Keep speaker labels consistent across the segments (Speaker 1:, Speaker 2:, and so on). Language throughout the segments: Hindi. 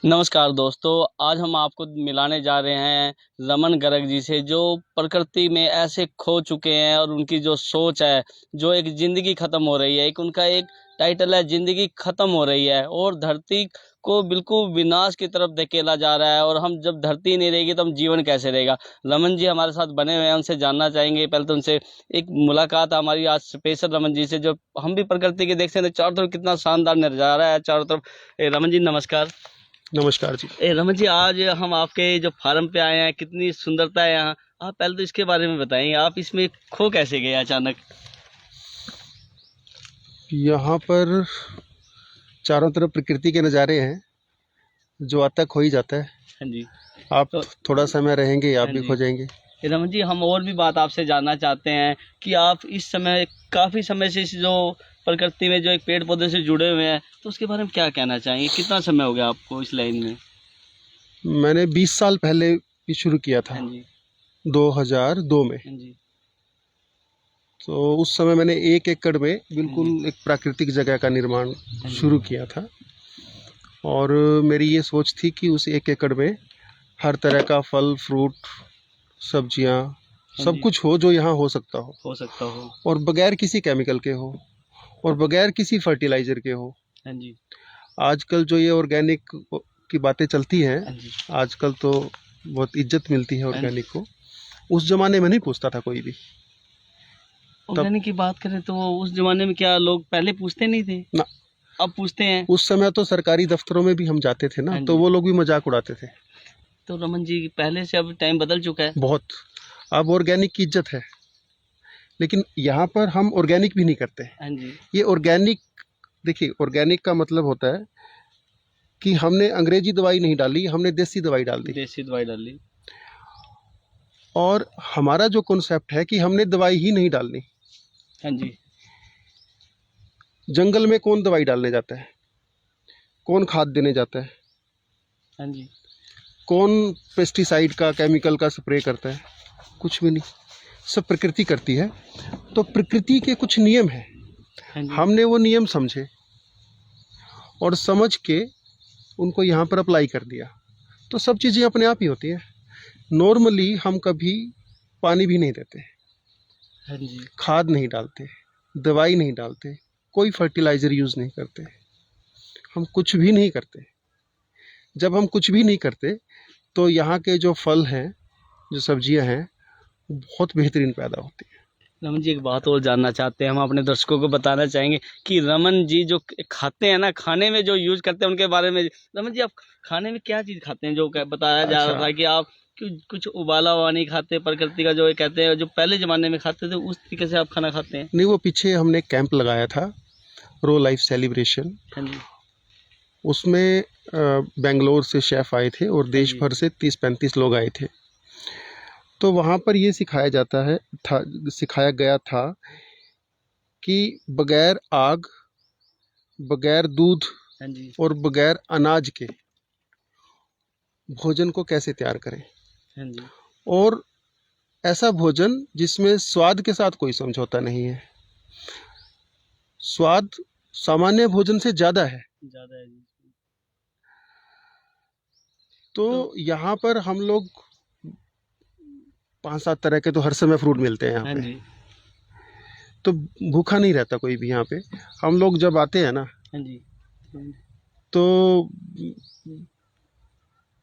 Speaker 1: नमस्कार दोस्तों, आज हम आपको मिलाने जा रहे हैं रमन गर्ग जी से, जो प्रकृति में ऐसे खो चुके हैं और उनकी जो सोच है, जो एक ज़िंदगी ख़त्म हो रही है। उनका एक टाइटल है, ज़िंदगी ख़त्म हो रही है, और धरती को बिल्कुल विनाश की तरफ धकेला जा रहा है। और हम जब धरती नहीं रहेगी तो हम जीवन कैसे रहेगा। रमन जी हमारे साथ बने हुए हैं, उनसे जानना चाहेंगे। पहले तो उनसे एक मुलाकात हमारी आज स्पेशल रमन जी से, जो हम भी प्रकृति के देखते हैं चारों तरफ कितना शानदार नज़ारा है चारों तरफ। रमन जी नमस्कार।
Speaker 2: नमस्कार जी।
Speaker 1: रमन जी, आज हम आपके जो फार्म पे आए हैं, कितनी सुंदरता है यहाँ। आप पहले तो इसके बारे में बताएंगे, आप इसमें खो कैसे गए अचानक।
Speaker 2: यहाँ पर चारों तरफ प्रकृति के नज़ारे हैं, जो आता खो ही जाता है।
Speaker 1: हाँ जी।
Speaker 2: आप
Speaker 1: तो
Speaker 2: थोड़ा समय रहेंगे, आप
Speaker 1: हाँ
Speaker 2: भी
Speaker 1: जी,
Speaker 2: खो जाएंगे।
Speaker 1: रमन जी, हम और भी बात आपसे जानना चाहते हैं कि आप इस समय काफ़ी समय से इस जो प्रकृति में जो एक पेड़ पौधे से जुड़े हुए हैं, तो उसके बारे में क्या कहना चाहेंगे। कितना समय हो गया आपको इस लाइन में।
Speaker 2: मैंने 20 साल पहले भी शुरू किया था,
Speaker 1: हाँ जी।
Speaker 2: 2002 में।
Speaker 1: हाँ जी।
Speaker 2: तो उस समय मैंने 1 एकड़ में
Speaker 1: हाँ जी।
Speaker 2: बिल्कुल एक प्राकृतिक जगह का निर्माण
Speaker 1: हाँ जी।
Speaker 2: शुरू किया था। और मेरी ये सोच थी कि उस 1 एकड़ में हर तरह का फल, फ्रूट, सब्जियाँ,
Speaker 1: हाँ
Speaker 2: सब
Speaker 1: जी।
Speaker 2: कुछ हो जो यहाँ हो सकता
Speaker 1: हो।
Speaker 2: और बगैर किसी केमिकल के हो, और बगैर किसी फर्टिलाइज़र के हो।
Speaker 1: हाँ जी।
Speaker 2: आजकल जो ये ऑर्गेनिक की बातें चलती हैं,
Speaker 1: हाँ जी।
Speaker 2: आजकल तो बहुत इज्जत मिलती है
Speaker 1: हाँ जी।
Speaker 2: ऑर्गेनिक को। उस ज़माने में नहीं पूछता था कोई भी। तब
Speaker 1: ऑर्गेनिक की बात करें तो उस जमाने में क्या लोग पहले पूछते नहीं थे,
Speaker 2: ना,
Speaker 1: अब पूछते हैं।
Speaker 2: उस समय तो सरकारी दफ्तरों में भी हम जाते थे ना,
Speaker 1: हाँ
Speaker 2: तो
Speaker 1: जी।
Speaker 2: वो लोग भी मजाक उड़ाते थे
Speaker 1: तो रमन जी, पहले से अब टाइम बदल चुका है।
Speaker 2: बहुत। अब ऑर्गेनिक की इज्जत है, लेकिन यहाँ पर हम ऑर्गेनिक भी नहीं करते।
Speaker 1: हाँ जी।
Speaker 2: ये ऑर्गेनिक, देखिए ऑर्गेनिक का मतलब होता है कि हमने अंग्रेजी दवाई नहीं डाली, हमने देसी दवाई डाल दी।
Speaker 1: देसी दवाई डाली।
Speaker 2: और हमारा जो कॉन्सेप्ट है कि हमने दवाई ही नहीं डालनी।
Speaker 1: हाँ जी।
Speaker 2: जंगल में कौन दवाई डालने जाता है, कौन खाद देने जाता है,
Speaker 1: हाँ जी।
Speaker 2: कौन पेस्टिसाइड का, केमिकल का स्प्रे करता है? कुछ भी नहीं, सब प्रकृति करती है। तो प्रकृति के कुछ नियम हैं,
Speaker 1: हाँ जी।
Speaker 2: हमने वो नियम समझे और समझ के उनको यहाँ पर अप्लाई कर दिया, तो सब चीज़ें अपने आप ही होती हैं। नॉर्मली हम कभी पानी भी नहीं देते,
Speaker 1: हाँ जी।
Speaker 2: खाद नहीं डालते, दवाई नहीं डालते, कोई फर्टिलाइज़र यूज़ नहीं करते, हम कुछ भी नहीं करते। जब हम कुछ भी नहीं करते तो यहाँ के जो फल हैं, जो सब्जियाँ हैं, बहुत बेहतरीन पैदा होती है।
Speaker 1: रमन जी, एक बात और जानना चाहते हैं, हम अपने दर्शकों को बताना चाहेंगे कि रमन जी जो खाते हैं ना, खाने में जो यूज करते हैं उनके बारे में। रमन जी, आप खाने में क्या चीज खाते हैं, जो बताया जा रहा
Speaker 2: अच्छा,
Speaker 1: था कि आप कुछ उबाला हुआ नहीं खाते, प्रकृति का जो ये कहते हैं, जो पहले जमाने में खाते थे उस तरीके से आप खाना खाते हैं।
Speaker 2: नहीं, वो पीछे हमने कैंप लगाया था, रो लाइफ सेलिब्रेशन।
Speaker 1: हाँ जी।
Speaker 2: उसमें बेंगलोर से शेफ़ आए थे और देश
Speaker 1: जी।
Speaker 2: भर से 30-35 लोग आए थे। तो वहाँ पर ये सिखाया गया था कि बगैर आग, बगैर दूध
Speaker 1: हाँ जी।
Speaker 2: और बगैर अनाज के भोजन को कैसे तैयार करें,
Speaker 1: हाँ जी।
Speaker 2: और ऐसा भोजन जिसमें स्वाद के साथ कोई समझौता नहीं है। स्वाद सामान्य भोजन से ज़्यादा है।
Speaker 1: ज्यादा है जी।
Speaker 2: तो
Speaker 1: तो
Speaker 2: यहाँ पर हम लोग 5-7 तरह के तो हर समय फ्रूट मिलते हैं यहाँ
Speaker 1: हाँ
Speaker 2: पे,
Speaker 1: जी।
Speaker 2: तो भूखा नहीं रहता कोई भी यहाँ पे। हम लोग जब आते हैं ना,
Speaker 1: हाँ जी।
Speaker 2: तो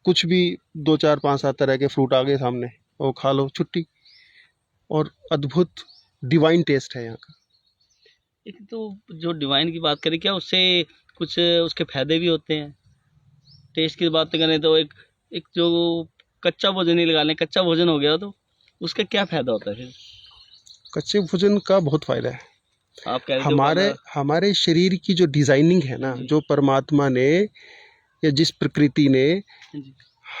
Speaker 2: कुछ भी 2-4-5-7 तरह के फ्रूट आ गए सामने, वो खा लो, छुट्टी। और अद्भुत डिवाइन टेस्ट है यहाँ का।
Speaker 1: एक तो जो डिवाइन की बात करें, क्या उससे कुछ उसके फायदे भी होते हैं। टेस्ट की बात करें तो एक एक जो कच्चा भोजन ही लगा लें, कच्चा भोजन हो गया तो उसका क्या फायदा होता है फिर।
Speaker 2: कच्चे भोजन का बहुत फायदा है।
Speaker 1: आप कह रहे थे
Speaker 2: हमारे
Speaker 1: उबाला।
Speaker 2: हमारे शरीर की जो डिजाइनिंग है
Speaker 1: हाँ
Speaker 2: ना,
Speaker 1: जी।
Speaker 2: जो परमात्मा ने या जिस प्रकृति ने
Speaker 1: हाँ जी।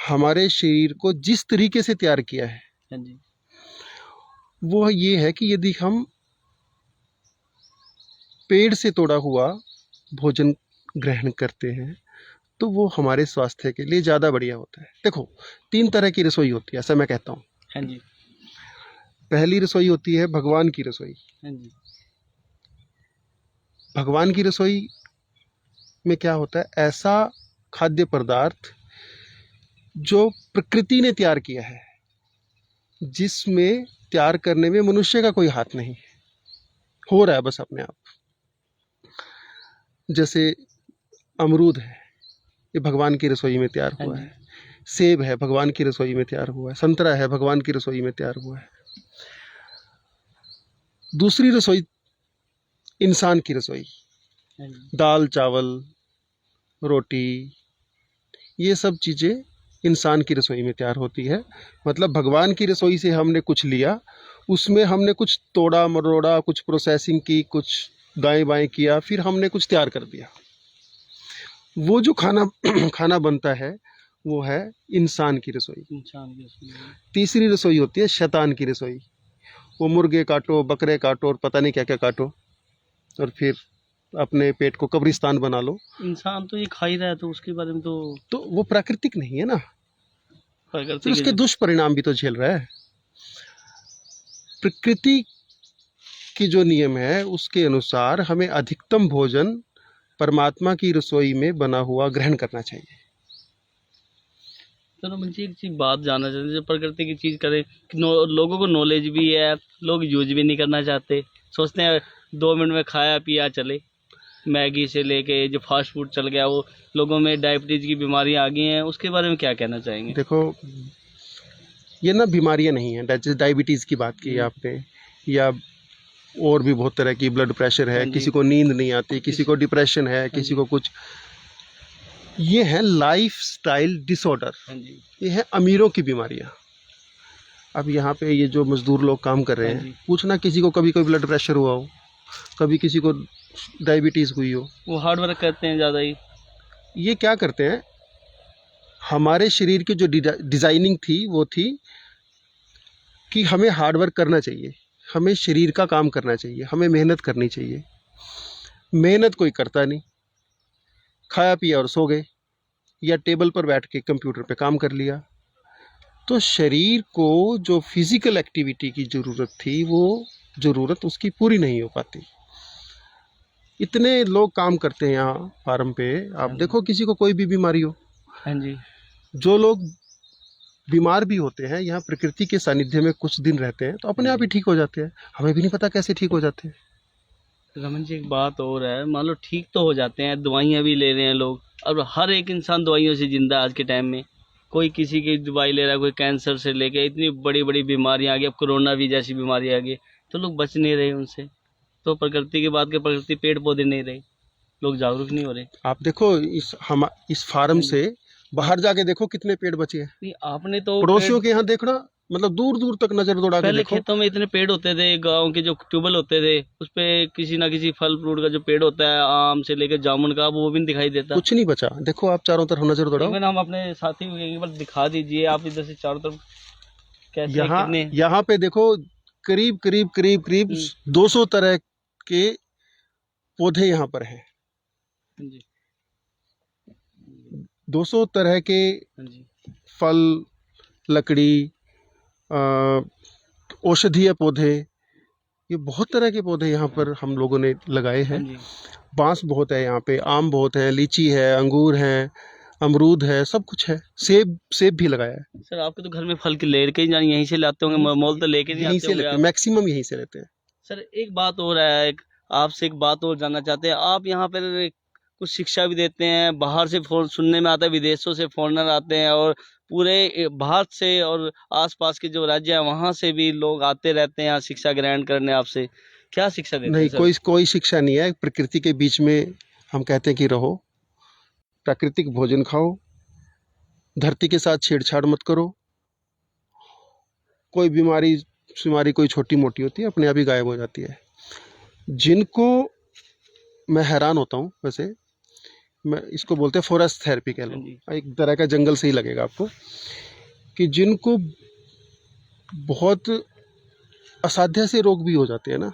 Speaker 2: हमारे शरीर को जिस तरीके से तैयार किया है,
Speaker 1: हाँ जी।
Speaker 2: वो ये है कि यदि हम पेड़ से तोड़ा हुआ भोजन ग्रहण करते हैं, तो वो हमारे स्वास्थ्य के लिए ज़्यादा बढ़िया होता है। देखो, 3 तरह की रसोई होती है, ऐसा मैं कहता हूँ।
Speaker 1: हाँ जी।
Speaker 2: पहली रसोई होती है भगवान की रसोई।
Speaker 1: हाँ जी।
Speaker 2: भगवान की रसोई में क्या होता है, ऐसा खाद्य पदार्थ जो प्रकृति ने तैयार किया है, जिसमें तैयार करने में मनुष्य का कोई हाथ नहीं, हो रहा है बस अपने आप। जैसे अमरूद है, ये भगवान की रसोई में तैयार हुआ है। सेब है, भगवान की रसोई में तैयार हुआ है। संतरा है, भगवान की रसोई में तैयार हुआ है। दूसरी रसोई इंसान की रसोई, दाल चावल रोटी, ये सब चीज़ें इंसान की रसोई में तैयार होती है। मतलब भगवान की रसोई से हमने कुछ लिया, उसमें हमने कुछ तोड़ा मरोड़ा, कुछ प्रोसेसिंग की, कुछ दाएं बाएं किया, फिर हमने कुछ तैयार कर दिया। वो जो खाना खाना बनता है वो है इंसान की रसोई। तीसरी रसोई होती है शैतान की रसोई। वो मुर्गे काटो, बकरे काटो और पता नहीं क्या क्या काटो, और फिर अपने पेट को कब्रिस्तान बना लो।
Speaker 1: इंसान तो ये खा ही रहा है, तो उसके बारे में
Speaker 2: तो वो प्राकृतिक नहीं है ना, तो
Speaker 1: प्रकृति
Speaker 2: उसके दुष्परिणाम भी तो झेल रहा है। प्रकृति की जो नियम है उसके अनुसार हमें अधिकतम भोजन परमात्मा की रसोई में बना हुआ ग्रहण करना चाहिए।
Speaker 1: चलो मुझे एक चीज बात जानना चाहते हैं, जो प्रकृति की चीज करें, लोगों को नॉलेज भी है, लोग यूज भी नहीं करना चाहते, सोचते हैं 2 मिनट में खाया पिया चले। मैगी से लेके जो फास्ट फूड चल गया, वो लोगों में डायबिटीज की बीमारियां आ गई हैं, उसके बारे में क्या कहना चाहेंगे?
Speaker 2: देखो, ये ना बीमारियां नहीं है, जैसे डायबिटीज़ की बात की आपने, या और भी बहुत तरह की, ब्लड प्रेशर है, किसी को नींद नहीं आती, किसी को डिप्रेशन है, किसी को कुछ, ये है लाइफस्टाइल डिसऑर्डर, ये है अमीरों की बीमारियां। अब यहाँ पे ये जो मजदूर लोग काम कर रहे हैं, पूछना किसी को कभी कोई ब्लड प्रेशर हुआ हो, कभी किसी को डायबिटीज़ हुई हो,
Speaker 1: वो हार्ड वर्क करते हैं ज़्यादा ही।
Speaker 2: ये क्या करते हैं, हमारे शरीर की जो डिज़ाइनिंग थी वो थी कि हमें हार्ड वर्क करना चाहिए, हमें शरीर का काम करना चाहिए, हमें मेहनत करनी चाहिए। मेहनत कोई करता नहीं, खाया पिया और सो गए, या टेबल पर बैठ के कंप्यूटर पे काम कर लिया। तो शरीर को जो फिजिकल एक्टिविटी की ज़रूरत थी, वो ज़रूरत उसकी पूरी नहीं हो पाती। इतने लोग काम करते हैं यहाँ फार्म पे, आप देखो किसी को कोई भी बीमारी हो।
Speaker 1: हाँ जी।
Speaker 2: जो लोग बीमार भी होते हैं, यहाँ प्रकृति के सानिध्य में कुछ दिन रहते हैं तो अपने आप ही ठीक हो जाते हैं, हमें भी नहीं पता कैसे ठीक हो जाते हैं।
Speaker 1: रमन जी, एक बात और है, मान लो ठीक तो हो जाते हैं, दवाइयाँ भी ले रहे हैं लोग, और हर एक इंसान दवाइयों से जिंदा है आज के टाइम में। कोई किसी की दवाई ले रहा है, कोई कैंसर से लेके इतनी बड़ी बड़ी बीमारियाँ आ गई, अब कोरोना भी जैसी बीमारी आ गई, तो लोग बच नहीं रहे उनसे। तो प्रकृति की बात के, प्रकृति पेड़ पौधे नहीं रहे, लोग जागरूक नहीं हो रहे।
Speaker 2: आप देखो इस फार्म से बाहर जाके देखो कितने पेड़ बचे हैं।
Speaker 1: नहीं, आपने तो
Speaker 2: पड़ोसियों के यहाँ देखना, मतलब दूर दूर तक नजर दौड़ा के
Speaker 1: पहले
Speaker 2: देखो।
Speaker 1: खेतों में इतने पेड़ होते थे, गांव के जो ट्यूबवेल होते थे उस पे किसी ना किसी फल फ्रूट का जो पेड़ होता है, आम से लेकर जामुन का, वो भी नहीं दिखाई देता।
Speaker 2: कुछ नहीं बचा, देखो आप चारों तरफ नजर दौड़ाओ।
Speaker 1: हम अपने साथी को एक बार दिखा दीजिए, आप इधर से चारों तरफ कैसे
Speaker 2: यहाँ पे देखो, करीब करीब करीब करीब 200 तरह के पौधे यहाँ पर हैं। 200 तरह के फल, लकड़ी, औषधीय पौधे, ये बहुत तरह के पौधे यहाँ पर हम लोगों ने लगाए हैं। बांस बहुत है यहाँ पे, आम बहुत है, लीची है, अंगूर है, अमरूद है, सब कुछ है, सेब भी लगाया है।
Speaker 1: सर आपके तो घर में फल के लेके ही यहीं से लाते होंगे, मॉल तो लेके नहीं
Speaker 2: यहीं से लेते हैं, मैक्सिमम यहीं से लेते हैं।
Speaker 1: सर एक बात और है, आपसे एक बात और जानना चाहते हैं, आप यहाँ पर कुछ शिक्षा भी देते हैं, बाहर से सुनने में आता है विदेशों से फॉरेनर आते हैं, और पूरे भारत से और आसपास के जो राज्य हैं वहाँ से भी लोग आते रहते हैं यहाँ शिक्षा ग्रहण करने, आपसे क्या शिक्षा देते हैं?
Speaker 2: नहीं, कोई शिक्षा नहीं है। प्रकृति के बीच में हम कहते हैं कि रहो, प्राकृतिक भोजन खाओ, धरती के साथ छेड़छाड़ मत करो, कोई बीमारी कोई छोटी मोटी होती है अपने आप ही गायब हो जाती है। जिनको मैं हैरान होता हूँ, वैसे मैं इसको बोलते हैं फॉरेस्ट थेरेपी कह लो, एक तरह का जंगल से ही लगेगा आपको, कि जिनको बहुत असाध्य से रोग भी हो जाते हैं ना,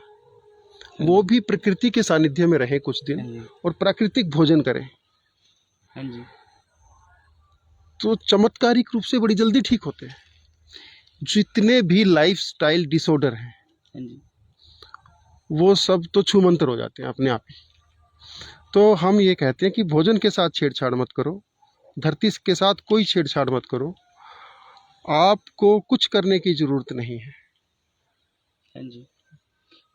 Speaker 2: वो भी प्रकृति के सानिध्य में रहें कुछ दिन और प्राकृतिक भोजन करें, तो चमत्कारिक रूप से बड़ी जल्दी ठीक होते हैं। जितने भी लाइफस्टाइल डिसऑर्डर हैं वो सब तो छूमंतर हो जाते हैं अपने आप ही। तो हम ये कहते हैं कि भोजन के साथ छेड़छाड़ मत करो, धरती के साथ कोई छेड़छाड़ मत करो, आपको कुछ करने की जरूरत नहीं है।
Speaker 1: हाँ जी।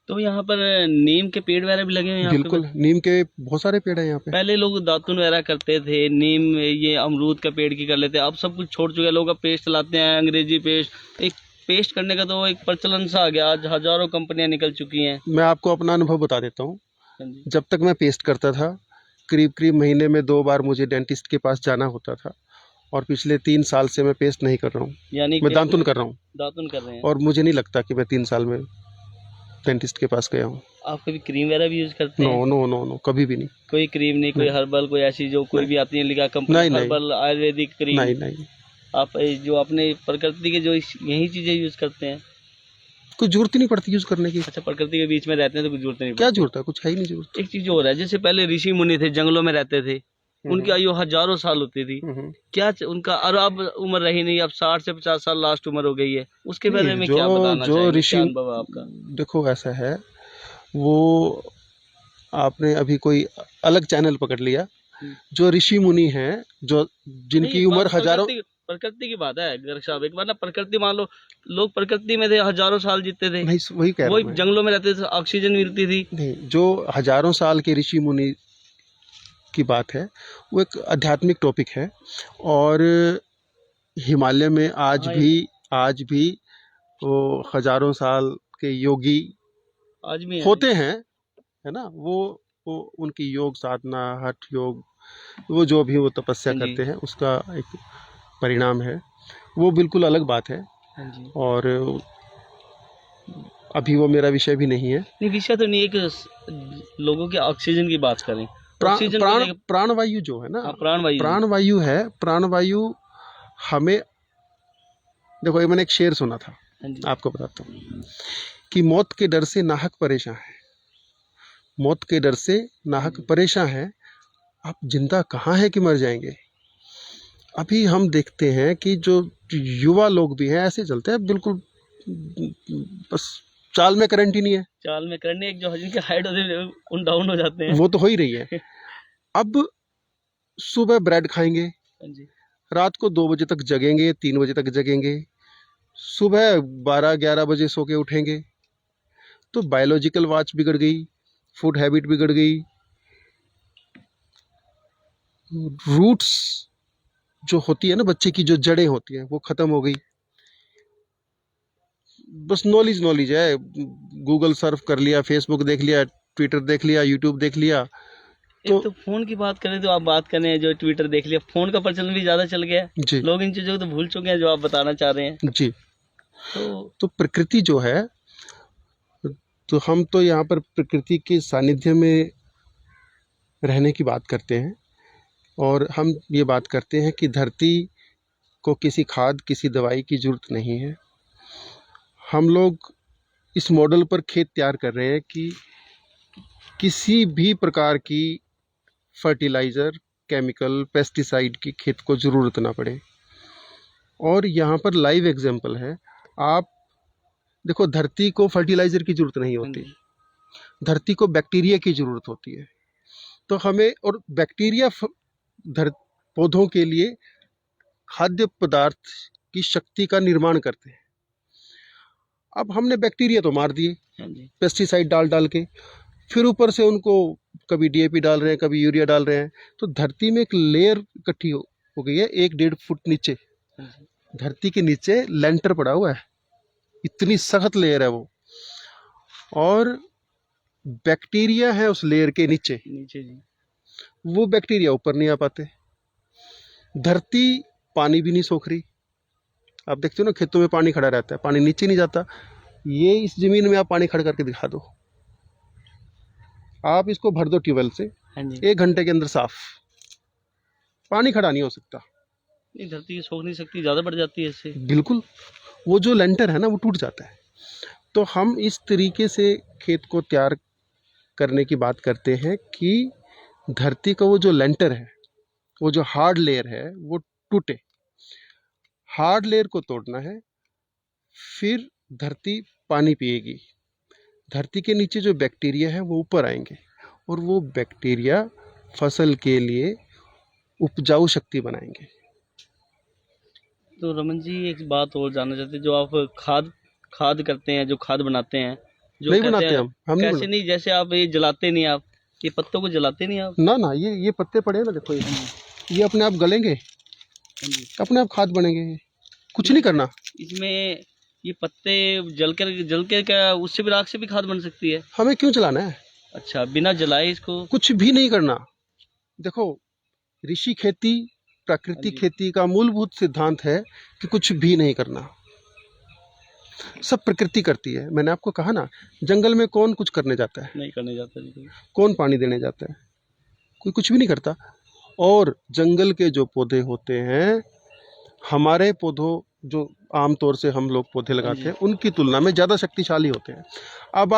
Speaker 1: तो यहाँ पर नीम के पेड़ वगैरह भी लगे हुए हैं आपके
Speaker 2: बिल्कुल,
Speaker 1: पास?
Speaker 2: नीम के बहुत सारे पेड़ हैं यहाँ पे।
Speaker 1: पहले लोग दातुन वगैरह करते थे, नीम ये अमरूद का पेड़ की कर लेते हैं, अब सब कुछ छोड़ चुके हैं। लोग अब पेस्ट चलाते हैं, अंग्रेजी पेस्ट। एक पेस्ट करने का तो एक प्रचलन सा आ गया, आज हजारों कंपनियां निकल चुकी हैं।
Speaker 2: मैं आपको अपना अनुभव बता देता हूँ।
Speaker 1: हाँ जी।
Speaker 2: जब तक मैं पेस्ट करता था, करीब करीब महीने में 2 बार मुझे डेंटिस्ट के पास जाना होता था, और पिछले 3 साल से मैं पेस्ट नहीं कर रहा हूँ,
Speaker 1: यानी
Speaker 2: मैं दातुन कर रहा हूँ।
Speaker 1: दातुन कर रहे हैं।
Speaker 2: और मुझे नहीं लगता कि मैं 3 साल में डेंटिस्ट के पास गया हूँ।
Speaker 1: आप कभी क्रीम वगैरह भी यूज करते
Speaker 2: नो
Speaker 1: हैं?
Speaker 2: नो नो नो, कभी भी नहीं।
Speaker 1: कोई क्रीम नहीं, कोई हर्बल, कोई ऐसी जो कोई भी आती है लिखा कंपनी,
Speaker 2: नहीं, नहीं।
Speaker 1: Herbal Ayurvedic cream?
Speaker 2: नहीं नहीं,
Speaker 1: आप जो अपने प्रकृति के जो यही चीजें यूज करते हैं?
Speaker 2: कोई जरूरत ही नहीं पड़ती यूज करने की।
Speaker 1: अच्छा, प्रकृति के बीच में रहते हैं तो कुछ जरूरत नहीं
Speaker 2: क्या
Speaker 1: पड़ती।
Speaker 2: जरूरत है, कुछ है ही नहीं जरूरत।
Speaker 1: एक चीज और है, जैसे पहले ऋषि मुनि थे, जंगलों में रहते थे, उनकी आयु हजारों साल होती थी। क्या उनका, और अब उम्र रही नहीं, अब 60 से 50 साल लास्ट उम्र हो गई है, उसके बारे में क्या बताना चाहेंगे? क्या अनुभव है आपका?
Speaker 2: देखो ऐसा है, वो आपने अभी कोई अलग चैनल पकड़ लिया। जो ऋषि मुनि हैं, जो जिनकी
Speaker 1: नहीं,
Speaker 2: उम्र हजारों,
Speaker 1: प्रकृति की बात है गर्ग साहब। एक बार ना प्रकृति, मान लो लोग प्रकृति में थे, हजारों साल जीते थे,
Speaker 2: नहीं वही कह रहा
Speaker 1: वही
Speaker 2: हूं मैं।
Speaker 1: जंगलों में रहते थे, ऑक्सीजन मिलती थी।
Speaker 2: नहीं, जो हजारों साल के ऋषि मुनि की बात है, वो एक आध्यात्मिक टॉपिक है। और हिमालय में आज भी वो हजारों साल के योगी
Speaker 1: आज भी
Speaker 2: होते हैं, है ना। वो उनकी योग साधना, हठ योग, वो जो भी वो तपस्या
Speaker 1: हाँ जी।
Speaker 2: करते हैं, उसका एक परिणाम है, वो बिल्कुल अलग बात है।
Speaker 1: हाँ जी।
Speaker 2: और अभी वो मेरा विषय भी नहीं है।
Speaker 1: नहीं, विषय तो नहीं, एक लोगों के ऑक्सीजन की बात करें। ऑक्सीजन को लेके
Speaker 2: प्राणवायु जो है ना,
Speaker 1: हाँ, प्राणवायु
Speaker 2: प्राणवायु है। प्राणवायु हमें, देखो ये मैंने एक शेर सुना था,
Speaker 1: हाँ जी।
Speaker 2: आपको बताता हूँ कि मौत के डर से नाहक परेशान है, मौत के डर से नाहक परेशान है, आप जिंदा कहाँ है कि मर जाएंगे। अभी हम देखते हैं कि जो युवा लोग भी हैं, ऐसे चलते हैं बिल्कुल, बस चाल में करंट ही नहीं है।
Speaker 1: चाल में करंट, एक जो जिनकी हाइट होती है उन डाउन हो जाते हैं।
Speaker 2: वो तो हो ही रही है। अब सुबह ब्रेड खाएंगे,
Speaker 1: हाँ जी।
Speaker 2: रात को 2 बजे तक जगेंगे, 3 बजे तक जगेंगे, सुबह 12-11 बजे सो के उठेंगे, तो बायोलॉजिकल वॉच बिगड़ गई, फूड हैबिट बिगड़ गई, रूट्स जो होती है ना बच्चे की, जो जड़ें होती हैं, वो खत्म हो गई। बस नॉलेज है, गूगल सर्फ कर लिया, फेसबुक देख लिया, ट्विटर देख लिया, यूट्यूब देख लिया।
Speaker 1: तो फोन की बात करें तो आप बात करें, जो ट्विटर देख लिया, फोन का प्रचलन भी ज्यादा चल गया है
Speaker 2: जी
Speaker 1: लोग इन चीजों को तो भूल चुके हैं जो आप बताना चाह रहे हैं।
Speaker 2: जी। तो प्रकृति जो है, तो हम तो यहाँ पर प्रकृति के सानिध्य में रहने की बात करते हैं, और हम ये बात करते हैं कि धरती को किसी खाद, किसी दवाई की जरूरत नहीं है। हम लोग इस मॉडल पर खेत तैयार कर रहे हैं कि किसी भी प्रकार की फर्टिलाइज़र, केमिकल, पेस्टिसाइड की खेत को ज़रूरत ना पड़े। और यहाँ पर लाइव एग्जांपल है। आप देखो, धरती को फर्टिलाइज़र की ज़रूरत नहीं होती, धरती को बैक्टीरिया की ज़रूरत होती है। तो हमें, और बैक्टीरिया पौधों के लिए खाद्य पदार्थ की शक्ति का निर्माण करते हैं। अब हमने बैक्टीरिया तो मार दिए पेस्टिसाइड डाल के, फिर ऊपर से उनको कभी डीएपी डाल रहे हैं, कभी यूरिया डाल रहे हैं, तो धरती में एक लेयर इकट्ठी हो गई है 1-1.5 फुट नीचे। धरती के नीचे लेंटर पड़ा हुआ है, इतनी सख्त लेयर है वो, और बैक्टीरिया है उस लेयर के नीचे जी। वो बैक्टीरिया ऊपर नहीं आ पाते। धरती पानी भी नहीं सोख रही। आप देखते हो ना, खेतों में पानी खड़ा रहता है, पानी नीचे नहीं जाता। ये इस जमीन में आप पानी खड़ा करके दिखा दो, आप इसको भर दो ट्यूबवेल से, 1 घंटे के अंदर साफ, पानी खड़ा नहीं हो सकता।
Speaker 1: धरती सोख नहीं सकती, ज़्यादा बढ़ जाती है इससे। बिल्कुल,
Speaker 2: वो जो लेंटर है ना, वो टूट जाता है। तो हम इस तरीके से खेत को तैयार करने की बात करते हैं कि धरती का वो जो लेंटर है, वो जो हार्ड लेयर है, वो टूटे। हार्ड लेयर को तोड़ना है, फिर धरती पानी पिएगी। धरती के नीचे जो बैक्टीरिया है वो ऊपर आएंगे, और वो बैक्टीरिया फसल के लिए उपजाऊ शक्ति बनाएंगे।
Speaker 1: तो रमन जी एक बात और जानना चाहते हैं, जो आप खाद खाद करते हैं, जो खाद बनाते हैं, जो
Speaker 2: नहीं
Speaker 1: कहते
Speaker 2: बनाते
Speaker 1: हैं,
Speaker 2: हम नहीं
Speaker 1: कैसे
Speaker 2: बनाते।
Speaker 1: नहीं, जैसे आप ये जलाते नहीं, आप ये पत्तों को जलाते नहीं आप?
Speaker 2: ना ना, ये पत्ते पड़े हैं ना, देखो ये अपने आप गलेंगे,
Speaker 1: हाँ जी।
Speaker 2: अपने आप खाद बनेंगे, कुछ नहीं करना।
Speaker 1: इसमें ये पत्ते जल के क्या उससे भी, राख से भी खाद बन सकती है?
Speaker 2: हमें क्यों चलाना है?
Speaker 1: अच्छा, बिना जलाए इसको?
Speaker 2: कुछ भी नहीं करना। देखो, ऋषि खेती, प्राकृतिक
Speaker 1: जी।
Speaker 2: खेती का मूलभूत सिद्धांत है कि कुछ भी नहीं करना, सब प्रकृति करती है। मैंने आपको कहा ना, जंगल में कौन कुछ करने जाता है?
Speaker 1: नहीं करने जाता जी।
Speaker 2: कौन पानी देने जाता है? कोई कुछ भी नहीं करता। और जंगल के जो पौधे होते हैं, हमारे पौधों जो आमतौर से हम लोग पौधे लगाते हैं, उनकी तुलना में ज़्यादा शक्तिशाली होते हैं। अब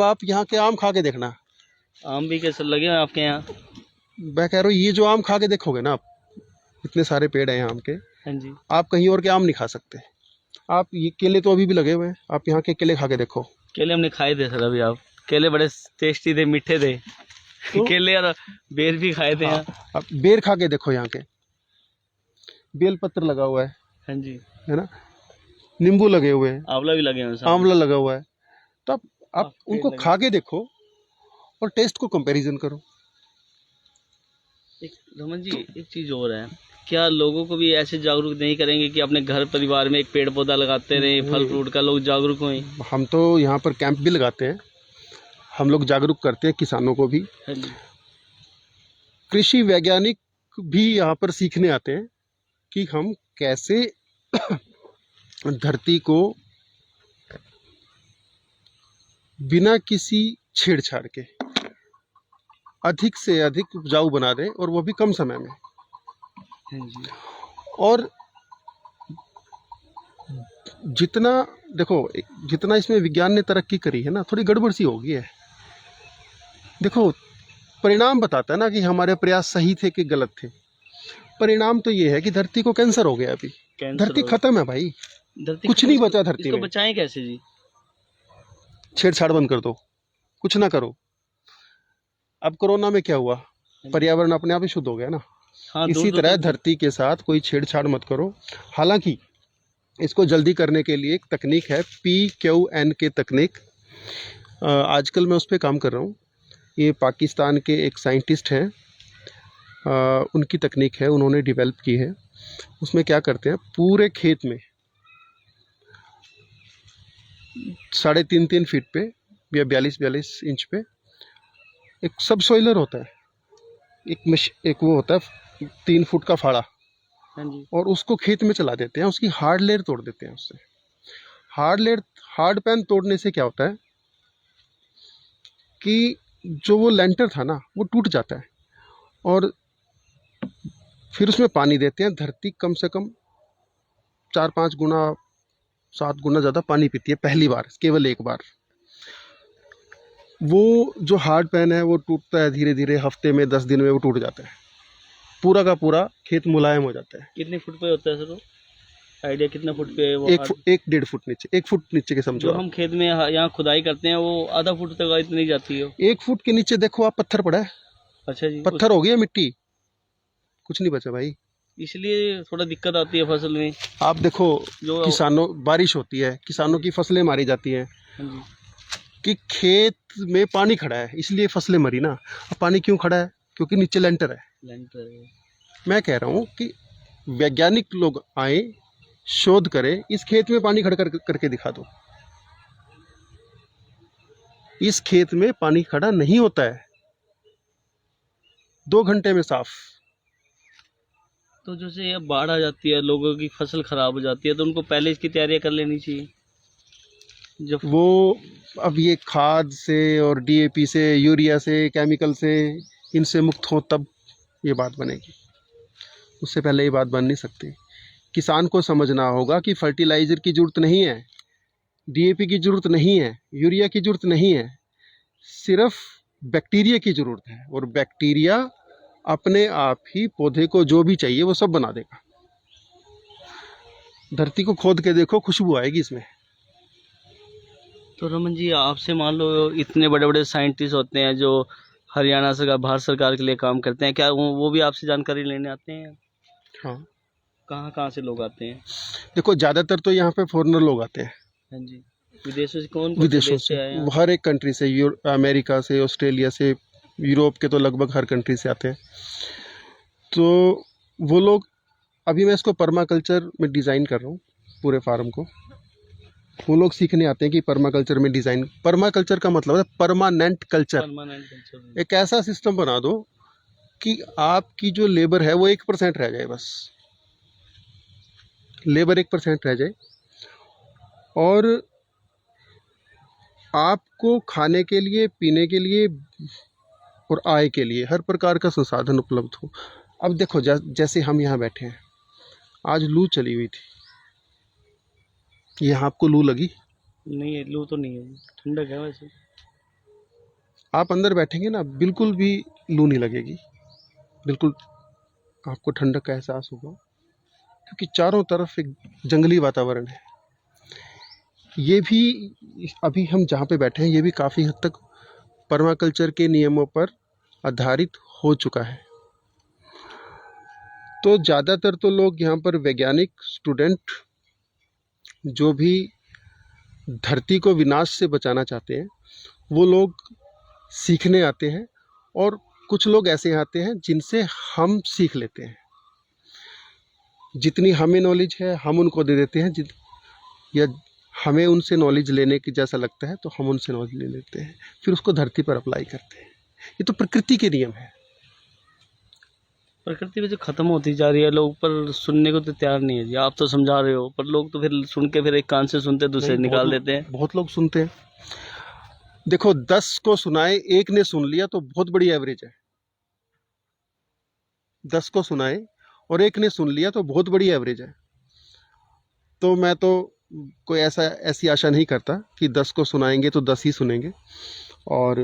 Speaker 2: आप यहाँ के आम खा के देखना।
Speaker 1: आम भी कैसे लगे हैं आपके यहाँ?
Speaker 2: मैं कह रहा हूँ, ये जो आम खा के देखोगे ना आप, इतने सारे पेड़ हैं आम के,
Speaker 1: हाँ जी।
Speaker 2: आप कहीं और के आम नहीं खा सकते। आप ये केले तो अभी भी लगे हुए हैं, आप यहाँ के केले खा के देखो।
Speaker 1: केले हमने खाए थे सर अभी, आप केले बड़े टेस्टी थे, मीठे थे।
Speaker 2: तो
Speaker 1: केले और बेर भी खाए थे यहाँ।
Speaker 2: आप बेर खा के देखो, यहाँ के बेल पत्र लगा हुआ है
Speaker 1: हाँ जी।
Speaker 2: है ना, नींबू लगे हुए हैं,
Speaker 1: आंवला भी लगे हैं सामने।
Speaker 2: आंवला लगा हुआ है। तो आप
Speaker 1: पेड़
Speaker 2: उनको
Speaker 1: लगे।
Speaker 2: खा के देखो और टेस्ट को कंपैरिजन करो।
Speaker 1: एक रमन जी एक चीज और है, क्या लोगों को भी ऐसे जागरूक नहीं करेंगे कि अपने घर परिवार में एक पेड़ पौधा लगाते रहे, फल फ्रूट का, लोग जागरूक हों?
Speaker 2: हम तो यहाँ पर कैंप भी लगाते हैं, हम लोग जागरूक करते हैं किसानों को भी।
Speaker 1: हाँ जी।
Speaker 2: कृषि वैज्ञानिक भी यहाँ पर सीखने आते हैं कि हम कैसे धरती को बिना किसी छेड़छाड़ के अधिक से अधिक उपजाऊ बना दें, और वो भी कम समय में।
Speaker 1: हाँ जी।
Speaker 2: और जितना देखो, जितना इसमें विज्ञान ने तरक्की करी है ना, थोड़ी गड़बड़ सी हो गई है। देखो, परिणाम बताता है ना कि हमारे प्रयास सही थे कि गलत थे। परिणाम तो ये है कि धरती को कैंसर हो गया। अभी धरती खत्म है भाई, कुछ नहीं बचा धरती
Speaker 1: इसको
Speaker 2: में।
Speaker 1: बचाएं कैसे जी?
Speaker 2: छेड़छाड़ बंद कर दो, कुछ ना करो। अब कोरोना में क्या हुआ? पर्यावरण अपने आप ही शुद्ध हो गया ना।
Speaker 1: हाँ,
Speaker 2: इसी तरह धरती के साथ कोई छेड़छाड़ मत करो। हालांकि इसको जल्दी करने के लिए एक तकनीक है, PQN की तकनीक। आजकल मैं उस पर काम कर रहा हूँ। ये पाकिस्तान के एक साइंटिस्ट हैं, उनकी तकनीक है, उन्होंने डेवलप की है। उसमें क्या करते हैं, पूरे खेत में 3.5 फीट पे या 42 इंच पे एक सब सॉइलर होता है, एक वो होता है 3 फुट का फाड़ा,
Speaker 1: हाँ जी।
Speaker 2: और उसको खेत में चला देते हैं, उसकी हार्ड लेयर तोड़ देते हैं। उससे हार्ड पैन तोड़ने से क्या होता है कि जो वो लेंटर था ना, वो टूट जाता है, और फिर उसमें पानी देते हैं। धरती कम से कम 4-5 गुना 7 गुना ज़्यादा पानी पीती है पहली बार, केवल एक बार। वो जो हार्ड पैन है वो टूटता है धीरे धीरे, हफ्ते में 10 दिन में वो टूट जाता है, पूरा का पूरा खेत मुलायम हो जाता है।
Speaker 1: कितने फुट पे होता है सर वो? आइडिया कितना फुट पे है वो?
Speaker 2: 1.5 फुट नीचे, 1 फुट नीचे के समझो।
Speaker 1: जो हम खेत में यहाँ खुदाई करते हैं वो आधा फुट तक इतनी जाती है?
Speaker 2: 1 फुट के नीचे देखो आप, पत्थर पड़ा है।
Speaker 1: अच्छा जी।
Speaker 2: पत्थर हो गया, मिट्टी, कुछ नहीं बचा भाई।
Speaker 1: इसलिए थोड़ा दिक्कत आती है फसल में।
Speaker 2: आप देखो,
Speaker 1: जो
Speaker 2: किसानों, बारिश होती है, किसानों की फसलें मारी जाती हैं कि खेत में पानी खड़ा है इसलिए फसलें मरी ना। अब पानी क्यों खड़ा है? क्योंकि नीचे लेंटर है। मैं कह रहा हूँ कि वैज्ञानिक लोग आए, शोध करें, इस खेत में पानी खड़ा करके दिखा दो। इस खेत में पानी खड़ा नहीं होता है, 2 घंटे में साफ।
Speaker 1: तो जैसे अब बाढ़ आ जाती है, लोगों की फसल खराब हो जाती है, तो उनको पहले इसकी तैयारी कर लेनी चाहिए। जब
Speaker 2: वो अब ये खाद से और DAP से, यूरिया से, केमिकल से, इनसे मुक्त हो तब ये बात बनेगी, उससे पहले ये बात बन नहीं सकती। किसान को समझना होगा कि फर्टिलाइज़र की ज़रूरत नहीं है, DAP की ज़रूरत नहीं है, यूरिया की ज़रूरत नहीं है, सिर्फ बैक्टीरिया की ज़रूरत है। और बैक्टीरिया अपने आप ही पौधे को जो भी चाहिए वो सब बना देगा। धरती को खोद के देखो, खुशबू आएगी इसमें।
Speaker 1: तो रमन जी आपसे मान लो इतने बड़े बड़े साइंटिस्ट होते हैं जो हरियाणा सरकार, भारत सरकार के लिए काम करते हैं, क्या वो भी आपसे जानकारी लेने आते हैं?
Speaker 2: हाँ,
Speaker 1: कहाँ कहाँ से लोग आते हैं?
Speaker 2: देखो ज़्यादातर तो यहाँ पे फॉरेनर लोग आते हैं,
Speaker 1: हाँ जी। विदेशों से कौन कौन से
Speaker 2: विदेशों
Speaker 1: देश
Speaker 2: से,
Speaker 1: से आए हैं?
Speaker 2: हर एक कंट्री से, अमेरिका से, ऑस्ट्रेलिया से, यूरोप के तो लगभग हर कंट्री से आते हैं। तो वो लोग, अभी मैं इसको पर्माकल्चर में डिज़ाइन कर रहा हूँ पूरे फार्म को। वो लोग सीखने आते हैं कि पर्माकल्चर में डिज़ाइन, पर्माकल्चर का मतलब है परमानेंट कल्चर।
Speaker 1: Permanent culture.
Speaker 2: एक ऐसा सिस्टम बना दो कि आपकी जो लेबर है वो 1% रह जाए, बस लेबर 1% रह जाए, और आपको खाने के लिए, पीने के लिए और आय के लिए हर प्रकार का संसाधन उपलब्ध हो। अब देखो, जैसे हम यहाँ बैठे हैं, आज लू चली हुई थी, यहाँ आपको लू लगी?
Speaker 1: नहीं है, लू तो नहीं है, ठंडक है वैसे।
Speaker 2: आप अंदर बैठेंगे ना, बिल्कुल भी लू नहीं लगेगी, बिल्कुल आपको ठंडक का एहसास होगा, क्योंकि चारों तरफ एक जंगली वातावरण है। ये भी, अभी हम जहाँ पे बैठे हैं, ये भी काफ़ी हद तक पर्माकल्चर के नियमों पर आधारित हो चुका है। तो ज़्यादातर तो लोग यहाँ पर वैज्ञानिक स्टूडेंट, जो भी धरती को विनाश से बचाना चाहते हैं, वो लोग सीखने आते हैं, और कुछ लोग ऐसे आते हैं जिनसे हम सीख लेते हैं। जितनी हमें नॉलेज है हम उनको दे देते हैं, या हमें उनसे नॉलेज लेने की जैसा लगता है तो हम उनसे नॉलेज ले लेते हैं, फिर उसको धरती पर अप्लाई करते हैं। ये तो प्रकृति के नियम है।
Speaker 1: प्रकृति में जो खत्म होती जा रही है, लोग पर सुनने को तो तैयार नहीं है जी। आप तो समझा रहे हो, पर लोग तो फिर सुन के फिर एक कान से सुनते दूसरे
Speaker 2: नहीं,
Speaker 1: निकाल देते हैं।
Speaker 2: बहुत लोग सुनते हैं। देखो, 10 को सुनाए, एक ने सुन लिया तो बहुत बड़ी एवरेज है। 10 को सुनाए और एक ने सुन लिया तो बहुत बड़ी एवरेज है। तो मैं तो कोई ऐसी आशा नहीं करता कि 10 को सुनाएंगे तो 10 ही सुनेंगे, और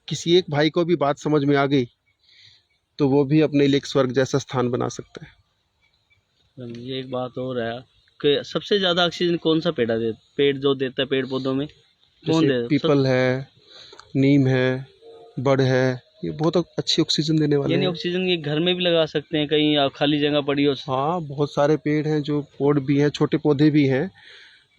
Speaker 2: किसी एक भाई को भी बात समझ में आ गई तो वो भी अपने लिए एक स्वर्ग जैसा स्थान बना सकता है।
Speaker 1: ये एक बात और है कि सबसे ज्यादा ऑक्सीजन कौन सा पेड़ जो देता है, पेड़ पौधों में कौन
Speaker 2: जैसे
Speaker 1: दे?
Speaker 2: पीपल है, नीम है, बड़ है, ये बहुत अच्छी ऑक्सीजन देने वाले
Speaker 1: यानी
Speaker 2: हैं।
Speaker 1: ऑक्सीजन ये घर में भी लगा सकते हैं कहीं, आप खाली जगह पड़ी हो?
Speaker 2: हाँ, बहुत सारे पेड़ हैं, जो पौध भी हैं, छोटे पौधे भी हैं,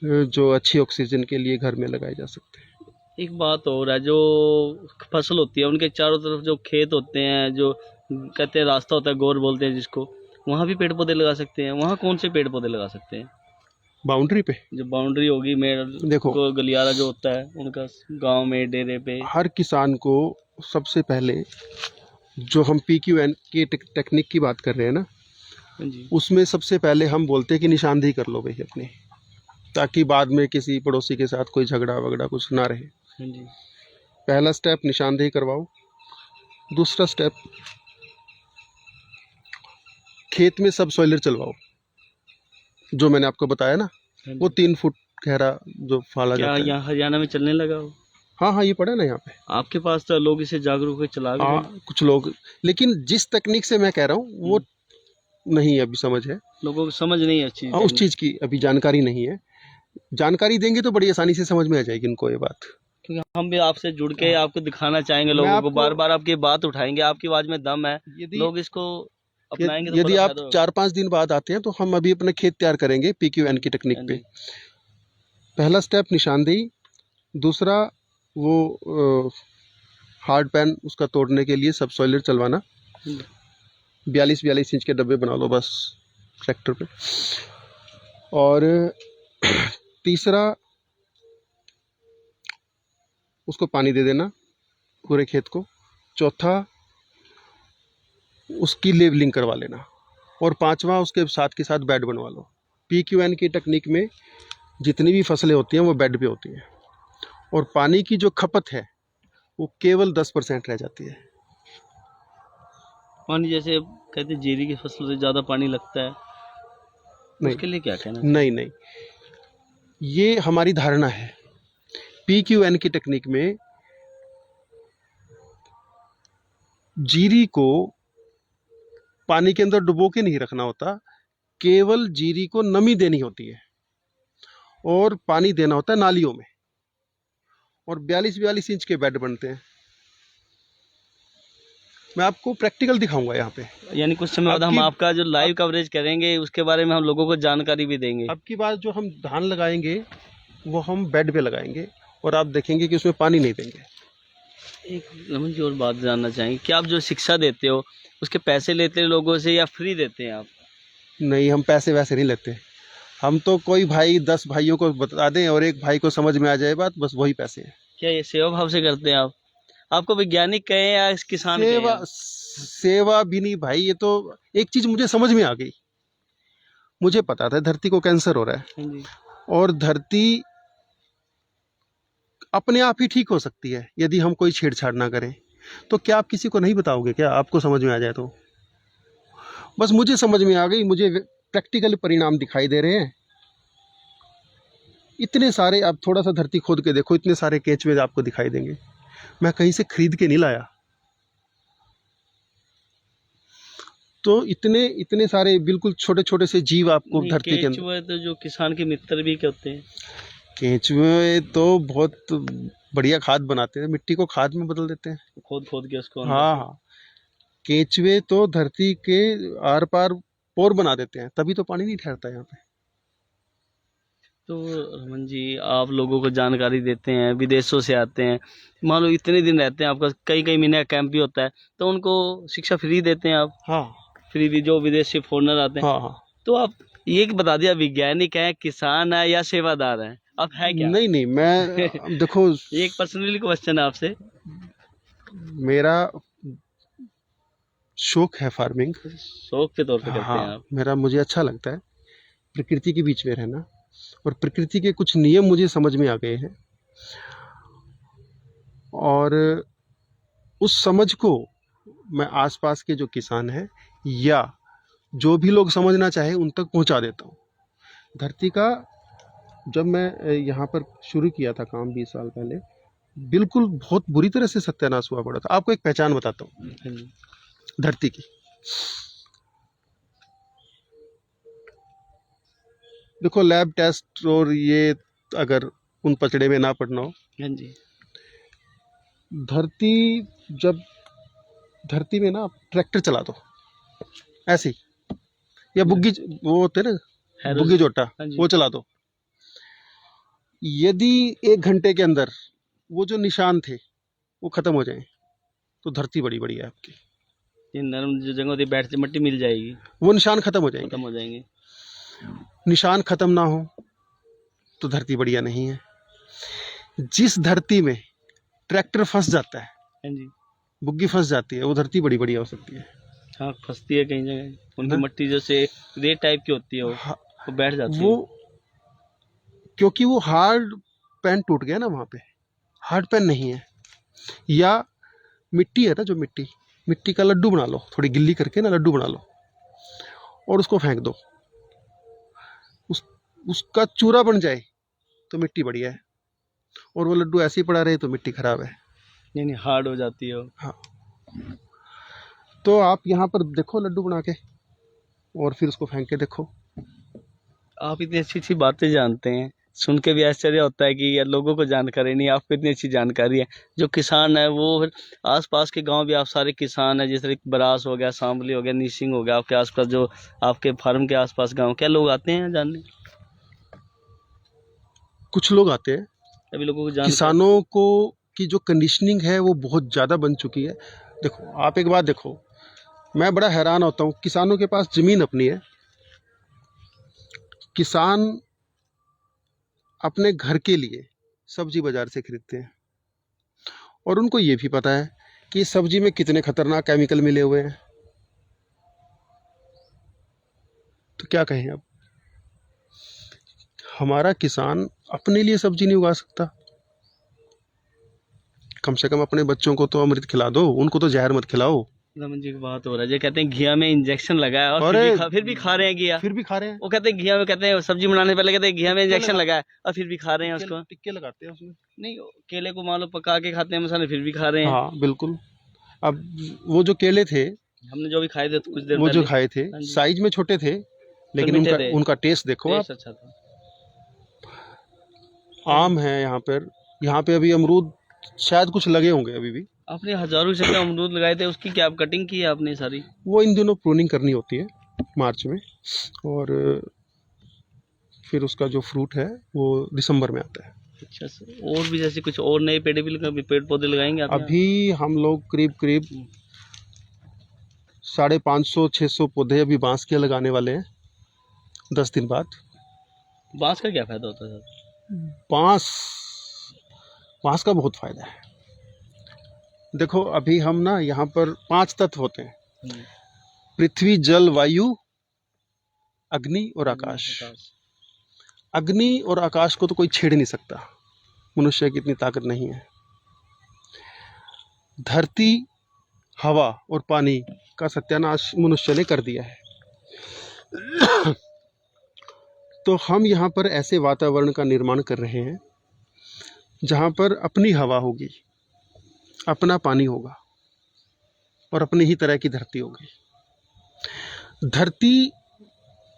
Speaker 2: जो अच्छी ऑक्सीजन के लिए घर में लगाए जा सकते हैं।
Speaker 1: एक बात और है, जो फसल होती है उनके चारों तरफ जो खेत होते हैं, जो कहते हैं रास्ता होता है, गौर बोलते हैं जिसको, वहाँ भी पेड़ पौधे लगा सकते हैं। वहाँ कौन से पेड़ पौधे लगा सकते हैं?
Speaker 2: बाउंड्री पे
Speaker 1: जो बाउंड्री होगी मेरा,
Speaker 2: देखो,
Speaker 1: गलियारा जो होता है उनका, गांव में डेरे पे।
Speaker 2: हर किसान को सबसे पहले, जो हम PQN की टेक्निक की बात कर रहे हैं ना,
Speaker 1: हाँ जी।
Speaker 2: उसमें सबसे पहले हम बोलते हैं कि निशानदेही कर लो भाई अपनी, ताकि बाद में किसी पड़ोसी के साथ कोई झगड़ा वगड़ा कुछ ना रहे।
Speaker 1: हाँ जी।
Speaker 2: पहला स्टेप निशानदेही करवाओ। दूसरा स्टेप, खेत में सब सॉइलर चलवाओ, जो मैंने आपको बताया ना,
Speaker 1: हाँ
Speaker 2: वो
Speaker 1: जी।
Speaker 2: 3 फुट गहरा जो फाला
Speaker 1: क्या
Speaker 2: जाता है।
Speaker 1: यहाँ हरियाणा में चलने लगा हो?
Speaker 2: हाँ हाँ, ये पड़ा है ना यहाँ पे।
Speaker 1: आपके पास तो लोग इसे जागरूक होकर चला भी रहे हैं।
Speaker 2: हाँ, कुछ लोग, लेकिन जिस तकनीक से मैं कह रहा हूँ वो नहीं अभी समझ है,
Speaker 1: लोगों को समझ नहीं है चीज।
Speaker 2: हाँ, उस चीज़ की अभी जानकारी नहीं है। जानकारी देंगे तो बड़ी आसानी से समझ में आ जाएगी इनको ये बात।
Speaker 1: क्योंकि हम भी आपसे जुड़ के आपको दिखाना चाहेंगे,
Speaker 2: मैं
Speaker 1: लोगों को
Speaker 2: आपको-
Speaker 1: बार बार आपकी बात उठाएंगे, आपकी आवाज में दम है,
Speaker 2: यदि
Speaker 1: लोग इसको अपनाएंगे तो
Speaker 2: यदि
Speaker 1: बड़ा
Speaker 2: आप
Speaker 1: फायदा होगा।
Speaker 2: 4-5 दिन बाद आते हैं तो हम अभी अपने खेत तैयार करेंगे PQN की टेक्निक
Speaker 1: हाँ
Speaker 2: पे।
Speaker 1: जी।
Speaker 2: पहला स्टेप निशानदेही, दूसरा वो हार्ड पैन उसका तोड़ने के लिए सब सॉइलर चलवाना। 42-42 इंच के डब्बे बना लो बस ट्रैक्टर पे। और तीसरा, उसको पानी दे देना पूरे खेत को। चौथा, उसकी लेवलिंग करवा लेना। और पांचवा, उसके साथ के साथ बेड बनवा लो। PQN की टेक्निक में जितनी भी फसलें होती हैं वो बेड पे होती हैं, और पानी की जो खपत है वो केवल 10% रह जाती है।
Speaker 1: पानी जैसे कहते हैं जीरी की फसल से ज्यादा पानी लगता है,
Speaker 2: नहीं
Speaker 1: उसके लिए क्या कहना?
Speaker 2: नहीं नहीं, ये हमारी धारणा है। PQN की टेक्निक में जीरी को पानी के अंदर डुबो के नहीं रखना होता, केवल जीरी को नमी देनी होती है, और पानी देना होता है नालियों में। और 42-42 इंच के बेड बनते हैं। मैं आपको प्रैक्टिकल दिखाऊंगा यहाँ पे।
Speaker 1: यानी कुछ समय बाद हम
Speaker 2: आपकी-
Speaker 1: आपका जो लाइव कवरेज करेंगे उसके बारे में हम लोगों को जानकारी भी देंगे।
Speaker 2: अब की बात जो हम धान लगाएंगे वो हम बेड पे लगाएंगे और आप देखेंगे कि उसमें पानी नहीं देंगे।
Speaker 1: एक रमन जी और बात जानना चाहेंगे कि आप जो शिक्षा देते हो उसके पैसे लेते हो लोगों से या फ्री देते हैं आप?
Speaker 2: नहीं, हम पैसे वैसे नहीं लेते। हम तो कोई भाई 10 भाइयों को बता दें और एक भाई को समझ में आ जाए बात, बस वही पैसे हैं।
Speaker 1: क्या ये सेवा भाव से करते हैं आप? आपको वैज्ञानिक कहें या इस किसान कहें
Speaker 2: सेवा
Speaker 1: आप?
Speaker 2: सेवा भी नहीं भाई, ये तो एक चीज मुझे समझ में आ गई। मुझे पता था धरती को कैंसर हो रहा है
Speaker 1: हाँ जी।
Speaker 2: और धरती अपने आप ही ठीक हो सकती है यदि हम कोई छेड़छाड़ ना करें। तो क्या आप किसी को नहीं बताओगे? क्या आपको समझ में आ जाए तो? बस मुझे समझ में आ गई, मुझे प्रैक्टिकल परिणाम दिखाई दे रहे हैं। इतने सारे, आप थोड़ा सा धरती खोद के देखो, इतने सारे केचुए आपको दिखाई देंगे। मैं कहीं से खरीद के नहीं लाया। तो इतने इतने सारे बिल्कुल छोटे छोटे से जीव आपको
Speaker 1: नहीं,
Speaker 2: धरती के अंदर।
Speaker 1: केंचुए तो जो किसान के मित्र भी होते हैं।
Speaker 2: केंचुए तो बहुत बढ़िया खाद बनाते हैं, मिट्टी को खाद में बदल देते हैं।
Speaker 1: खोद खोद के उसको
Speaker 2: हाँ हाँ, केंचुए तो धरती के आर पार पोर बना देते हैं, तभी तो पानी नहीं ठहरता यहाँ पे।
Speaker 1: तो रमन जी आप लोगों को जानकारी देते हैं, विदेशों से आते हैं, मान लो इतने दिन रहते हैं, आपका कई कई महीने का कैंप भी होता है, तो उनको शिक्षा फ्री देते हैं आप?
Speaker 2: हाँ
Speaker 1: फ्री भी, जो विदेश से फॉरनर आते हैं।
Speaker 2: हाँ हाँ।
Speaker 1: तो आप ये बता दिया वैज्ञानिक है, किसान है या सेवादार है, आप है क्या?
Speaker 2: नहीं नहीं, मैं देखो,
Speaker 1: एक पर्सनली क्वेश्चन है आपसे।
Speaker 2: मेरा शौक है फार्मिंग।
Speaker 1: शौक के तौर पे करते हैं
Speaker 2: हाँ,
Speaker 1: आप?
Speaker 2: मेरा, मुझे अच्छा लगता है प्रकृति के बीच में रहना, और प्रकृति के कुछ नियम मुझे समझ में आ गए हैं, और उस समझ को मैं आसपास के जो किसान हैं या जो भी लोग समझना चाहे उन तक पहुंचा देता हूँ। धरती का जब मैं यहाँ पर शुरू किया था काम 20 साल पहले, बिल्कुल बहुत बुरी तरह से सत्यानाश हुआ पड़ा था। आपको एक पहचान बताता हूँ
Speaker 1: हाँ जी।
Speaker 2: धरती की। देखो, लैब टेस्ट और ये अगर उन पचड़े में ना पड़ना हो,
Speaker 1: हाँ जी।
Speaker 2: जब धरती में ना आप ट्रैक्टर चला दो ऐसे ही, या बुग्गी, वो होते हैं ना बुग्गी जोटा,
Speaker 1: हाँ जी।
Speaker 2: वो चला दो, यदि 1 घंटे के अंदर वो जो निशान थे वो खत्म हो जाए तो धरती बड़ी बड़ी है आपकी।
Speaker 1: ये नरम जो जगह होती है बैठ से मिट्टी मिल जाएगी,
Speaker 2: वो निशान खत्म हो जाएंगे।
Speaker 1: खत्म हो जाएंगे।
Speaker 2: निशान खत्म ना हो तो धरती बढ़िया नहीं है। जिस धरती में ट्रैक्टर फंस जाता है,
Speaker 1: हाँ जी।
Speaker 2: बुग्गी फंस जाती है, वो धरती बड़ी बढ़िया हो सकती है।
Speaker 1: हाँ, फंसती है कहीं जगह, उनकी
Speaker 2: हाँ?
Speaker 1: मट्टी जैसे रेत टाइप की होती है,
Speaker 2: हाँ,
Speaker 1: वो बैठ जाती है।
Speaker 2: वो क्योंकि वो हार्ड पैन टूट गया ना, वहाँ पे हार्ड पैन नहीं है। या मिट्टी है ना, जो मिट्टी का लड्डू बना लो, थोड़ी गिल्ली करके ना लड्डू बना लो और उसको फेंक दो, उसका चूरा बन जाए तो मिट्टी बढ़िया है, और वो लड्डू ऐसे ही पड़ा रहे तो मिट्टी खराब है।
Speaker 1: नहीं, हार्ड हो जाती है वो।
Speaker 2: हाँ, तो आप यहाँ पर देखो लड्डू बना के और फिर उसको फेंक के देखो।
Speaker 1: आप इतनी अच्छी अच्छी बातें जानते हैं, सुन के भी आश्चर्य होता है कि यार लोगों को जानकारी नहीं, आपको इतनी अच्छी जानकारी है। जो किसान है वो फिर आसपास के गांव भी, आप सारे किसान हैं, जैसे बरास हो गया, सांवली हो गया, नीसिंग हो गया, आपके आसपास जो आपके फार्म के आसपास गांव, क्या लोग आते हैं जानने?
Speaker 2: कुछ लोग आते हैं।
Speaker 1: अभी लोगों को जान,
Speaker 2: किसानों को की जो कंडीशनिंग है वो बहुत ज़्यादा बन चुकी है। देखो, आप एक बात देखो, मैं बड़ा हैरान होता हूँ, किसानों के पास ज़मीन अपनी है, किसान अपने घर के लिए सब्जी बाजार से खरीदते हैं, और उनको ये भी पता है कि इस सब्जी में कितने खतरनाक केमिकल मिले हुए हैं। तो क्या कहें अब, हमारा किसान अपने लिए सब्जी नहीं उगा सकता, कम से कम अपने बच्चों को तो अमृत खिला दो, उनको तो जहर मत खिलाओ।
Speaker 1: रमन जी की बात हो रहा है, जो कहते हैं घिया में इंजेक्शन लगाया और फिर भी खा रहे हैं घिया।
Speaker 2: फिर भी खा रहे हैं।
Speaker 1: वो कहते हैं घिया में, कहते हैं सब्जी बनाने से पहले कहते हैं घिया में इंजेक्शन लगाया और फिर भी खा रहे हैं उसको।
Speaker 2: टिक्के लगाते हैं उसमें।
Speaker 1: नहीं, केले को मान लो पका के खाते हैं मसाले, फिर भी खा रहे हैं।
Speaker 2: हाँ बिल्कुल। अब वो जो केले थे,
Speaker 1: हमने जो भी खाए थे कुछ देर
Speaker 2: वो जो
Speaker 1: पहले,
Speaker 2: खाए थे,
Speaker 1: हाँ जी।
Speaker 2: साइज में छोटे थे, लेकिन
Speaker 1: मीठे थे।
Speaker 2: उनका टेस्ट देखो आप।
Speaker 1: टेस्ट अच्छा था।
Speaker 2: आम है यहाँ पे अभी अमरूद शायद कुछ लगे होंगे अभी भी,
Speaker 1: आपने हजारों की संख्या में अमरूद लगाए थे, उसकी क्या आप कटिंग की है आपने सारी?
Speaker 2: वो इन दिनों प्रूनिंग करनी होती है मार्च में, और फिर उसका जो फ्रूट है वो दिसंबर में आता है।
Speaker 1: अच्छा सर, और भी जैसे कुछ और नए पेड़ भी पेड़ पौधे लगाएंगे आप यहाँ?
Speaker 2: अभी हम लोग करीब करीब 550-600 पौधे अभी बांस के लगाने वाले हैं 10 दिन बाद।
Speaker 1: बांस का क्या फायदा होता है सर?
Speaker 2: बांस बांस का बहुत फायदा है। देखो अभी हम ना यहाँ पर 5 तत्व होते हैं: पृथ्वी, जल, वायु, अग्नि और आकाश। अग्नि और आकाश को तो कोई छेड़ नहीं सकता, मनुष्य की इतनी ताकत नहीं है। धरती, हवा और पानी का सत्यानाश मनुष्य ने कर दिया है। तो हम यहाँ पर ऐसे वातावरण का निर्माण कर रहे हैं जहाँ पर अपनी हवा होगी, अपना पानी होगा और अपनी ही तरह की धरती होगी। धरती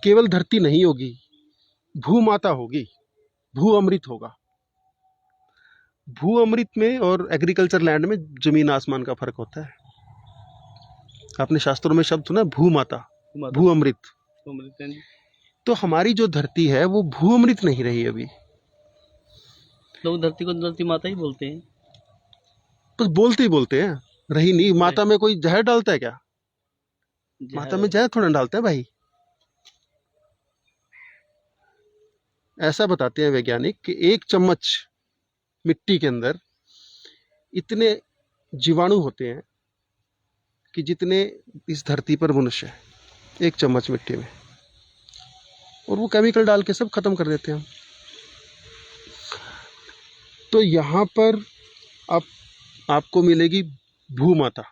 Speaker 2: केवल धरती नहीं होगी, भूमाता होगी, भू अमृत होगा। भू अमृत में और एग्रीकल्चर लैंड में जमीन आसमान का फर्क होता है। आपने शास्त्रों में शब्द सुना, भूमाता, भू अमृत। तो हमारी जो धरती है वो भू अमृत नहीं रही अभी।
Speaker 1: लोग धरती को धरती माता ही बोलते हैं।
Speaker 2: तो बोलते ही बोलते हैं, रही नहीं। माता में कोई जहर डालता है क्या? माता में जहर थोड़ा डालता है भाई। ऐसा बताते हैं वैज्ञानिक कि 1 चम्मच मिट्टी के अंदर इतने जीवाणु होते हैं कि जितने इस धरती पर मनुष्य है, 1 चम्मच मिट्टी में। और वो केमिकल डाल के सब खत्म कर देते हैं हम। तो यहाँ पर अब आपको मिलेगी भूमाता,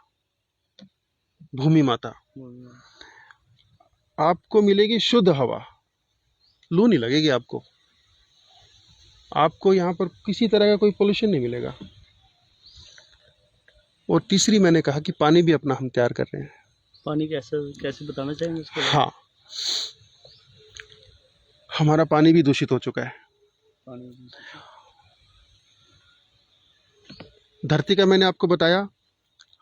Speaker 2: भूमि माता। आपको मिलेगी शुद्ध हवा, लू नहीं लगेगी आपको। आपको यहाँ पर किसी तरह का कोई पोल्यूशन नहीं मिलेगा। और तीसरी मैंने कहा कि पानी भी अपना हम तैयार कर रहे हैं।
Speaker 1: पानी कैसे बताना चाहेंगे इसके बारे में?
Speaker 2: हाँ, हमारा पानी भी दूषित हो चुका है। धरती का मैंने आपको बताया,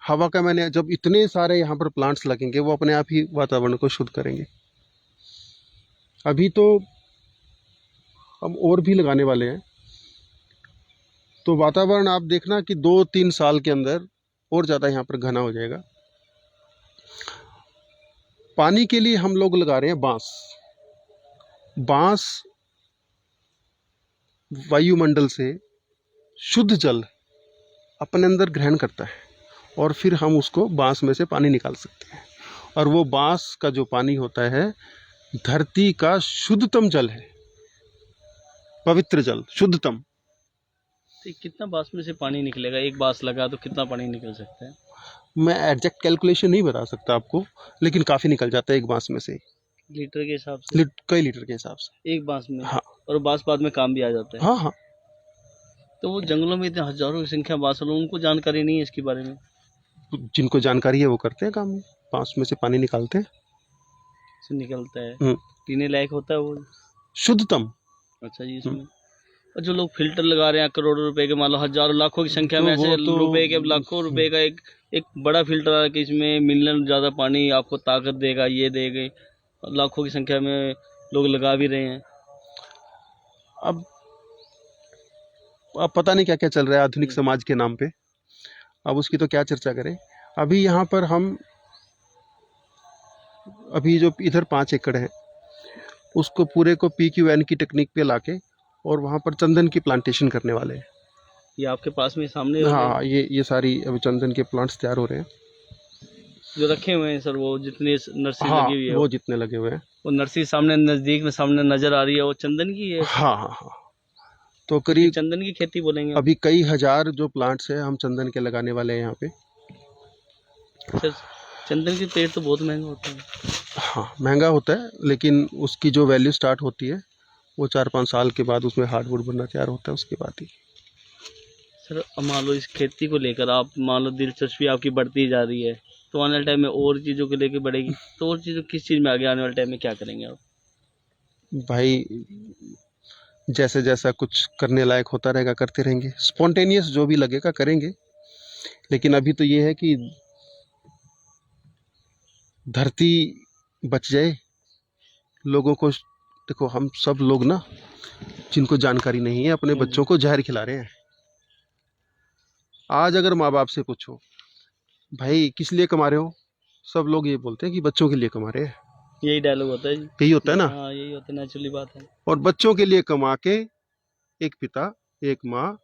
Speaker 2: हवा का मैंने, जब इतने सारे यहाँ पर प्लांट्स लगेंगे वो अपने आप ही वातावरण को शुद्ध करेंगे। अभी तो हम और भी लगाने वाले हैं। तो वातावरण आप देखना कि 2-3 साल के अंदर और ज़्यादा यहाँ पर घना हो जाएगा। पानी के लिए हम लोग लगा रहे हैं बांस। बांस वायुमंडल से शुद्ध जल अपने अंदर ग्रहण करता है और फिर हम उसको बांस में से पानी निकाल सकते हैं। और वो बांस का जो पानी होता है धरती का शुद्धतम जल है, पवित्र जल, शुद्धतम।
Speaker 1: तो कितना बांस में से पानी निकलेगा? एक बांस लगा तो कितना पानी निकल सकता है?
Speaker 2: मैं एग्जैक्ट कैलकुलेशन नहीं बता सकता आपको, लेकिन काफ़ी निकल जाता है एक बांस में से।
Speaker 1: लीटर के हिसाब से?
Speaker 2: कई लीटर के हिसाब से
Speaker 1: एक बांस में?
Speaker 2: हाँ।
Speaker 1: और बांस बाद में काम भी आ जाता है?
Speaker 2: हाँ हाँ।
Speaker 1: तो वो जंगलों में इतने हजारों की संख्या बांस वालों, उनको जानकारी नहीं है इसके बारे में?
Speaker 2: जिनको जानकारी है वो करते हैं काम, बांस में से पानी निकालते हैं।
Speaker 1: से निकलता है, पीने लायक होता है वो
Speaker 2: शुद्धतम।
Speaker 1: अच्छा जी। इसमें और जो लोग फिल्टर लगा रहे हैं करोड़ों रुपए के, मान लो हजारों लाखों की संख्या में, ऐसे रुपए के, लाखों रुपए का एक बड़ा फिल्टर आ कि इसमें मिनरल ज़्यादा पानी आपको ताकत देगा, ये देगा, लाखों की संख्या में लोग लगा भी रहे हैं।
Speaker 2: अब पता नहीं क्या क्या चल रहा है आधुनिक समाज के नाम पे, अब उसकी तो क्या चर्चा करें। अभी यहाँ पर हम, अभी जो इधर 5 एकड़ है उसको पूरे को PQN की टेक्निक पे लाके और वहाँ पर चंदन की प्लांटेशन करने वाले हैं।
Speaker 1: ये आपके पास में सामने?
Speaker 2: हाँ, ये सारी अभी चंदन के प्लांट्स तैयार हो रहे हैं
Speaker 1: जो रखे हुए हैं सर, वो जितने नर्सरी लगी हुई है,
Speaker 2: वो जितने लगे हुए हैं,
Speaker 1: वो नर्सरी सामने नजदीक में सामने नजर आ रही है, वो चंदन की है?
Speaker 2: हाँ हाँ हाँ। तो करीब
Speaker 1: चंदन की खेती बोलेंगे
Speaker 2: अभी कई हजार जो प्लांट्स है हम चंदन के लगाने वाले हैं यहाँ पे।
Speaker 1: सर चंदन के पेड़ तो बहुत महंगा होता है।
Speaker 2: हाँ, महंगा होता है, लेकिन उसकी जो वैल्यू स्टार्ट होती है वो 4-5 साल के बाद उसमें हार्डवुड बनना तैयार होता है, उसके बाद ही।
Speaker 1: सर मान लो इस खेती को लेकर आप, मान लो दिलचस्पी आपकी बढ़ती जा रही है, तो आने वाले टाइम में और चीज़ों को लेकर बढ़ेगी, तो और चीज़ों किस चीज़ में आगे आने वाले टाइम में क्या करेंगे आप?
Speaker 2: भाई जैसे जैसा कुछ करने लायक होता रहेगा करते रहेंगे, स्पॉन्टेनियस जो भी लगेगा करेंगे। लेकिन अभी तो ये है कि धरती बच जाए, लोगों को। देखो, हम सब लोग ना, जिनको जानकारी नहीं है, अपने बच्चों को जहर खिला रहे हैं। आज अगर माँ बाप से पूछो, भाई किस लिए कमा रहे हो, सब लोग ये बोलते हैं कि बच्चों के लिए कमा रहे हैं।
Speaker 1: यही डायलॉग होता है जी।
Speaker 2: यही होता है ना।
Speaker 1: हाँ, यही होता है, नेचुरली बात है।
Speaker 2: और बच्चों के लिए कमा के एक पिता एक माँ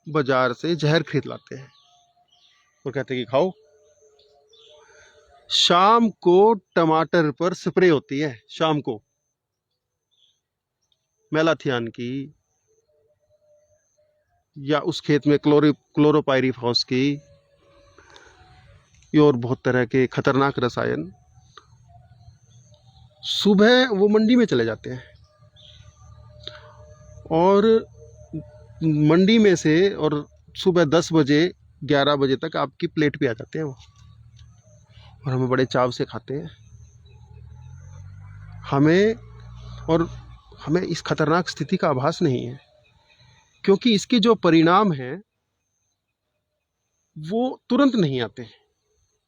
Speaker 2: बाजार से जहर खरीद लाते हैं और कहते हैं कि खाओ। शाम को टमाटर पर स्प्रे होती है, शाम को मेलाथियान की, या उस खेत में क्लोरोपाइरीफॉस की, और बहुत तरह के खतरनाक रसायन। सुबह वो मंडी में चले जाते हैं और मंडी में से और सुबह 10 बजे 11 बजे तक आपकी प्लेट पे आ जाते हैं वो, और हमें बड़े चाव से खाते हैं। हमें इस खतरनाक स्थिति का आभास नहीं है, क्योंकि इसके जो परिणाम हैं वो तुरंत नहीं आते हैं।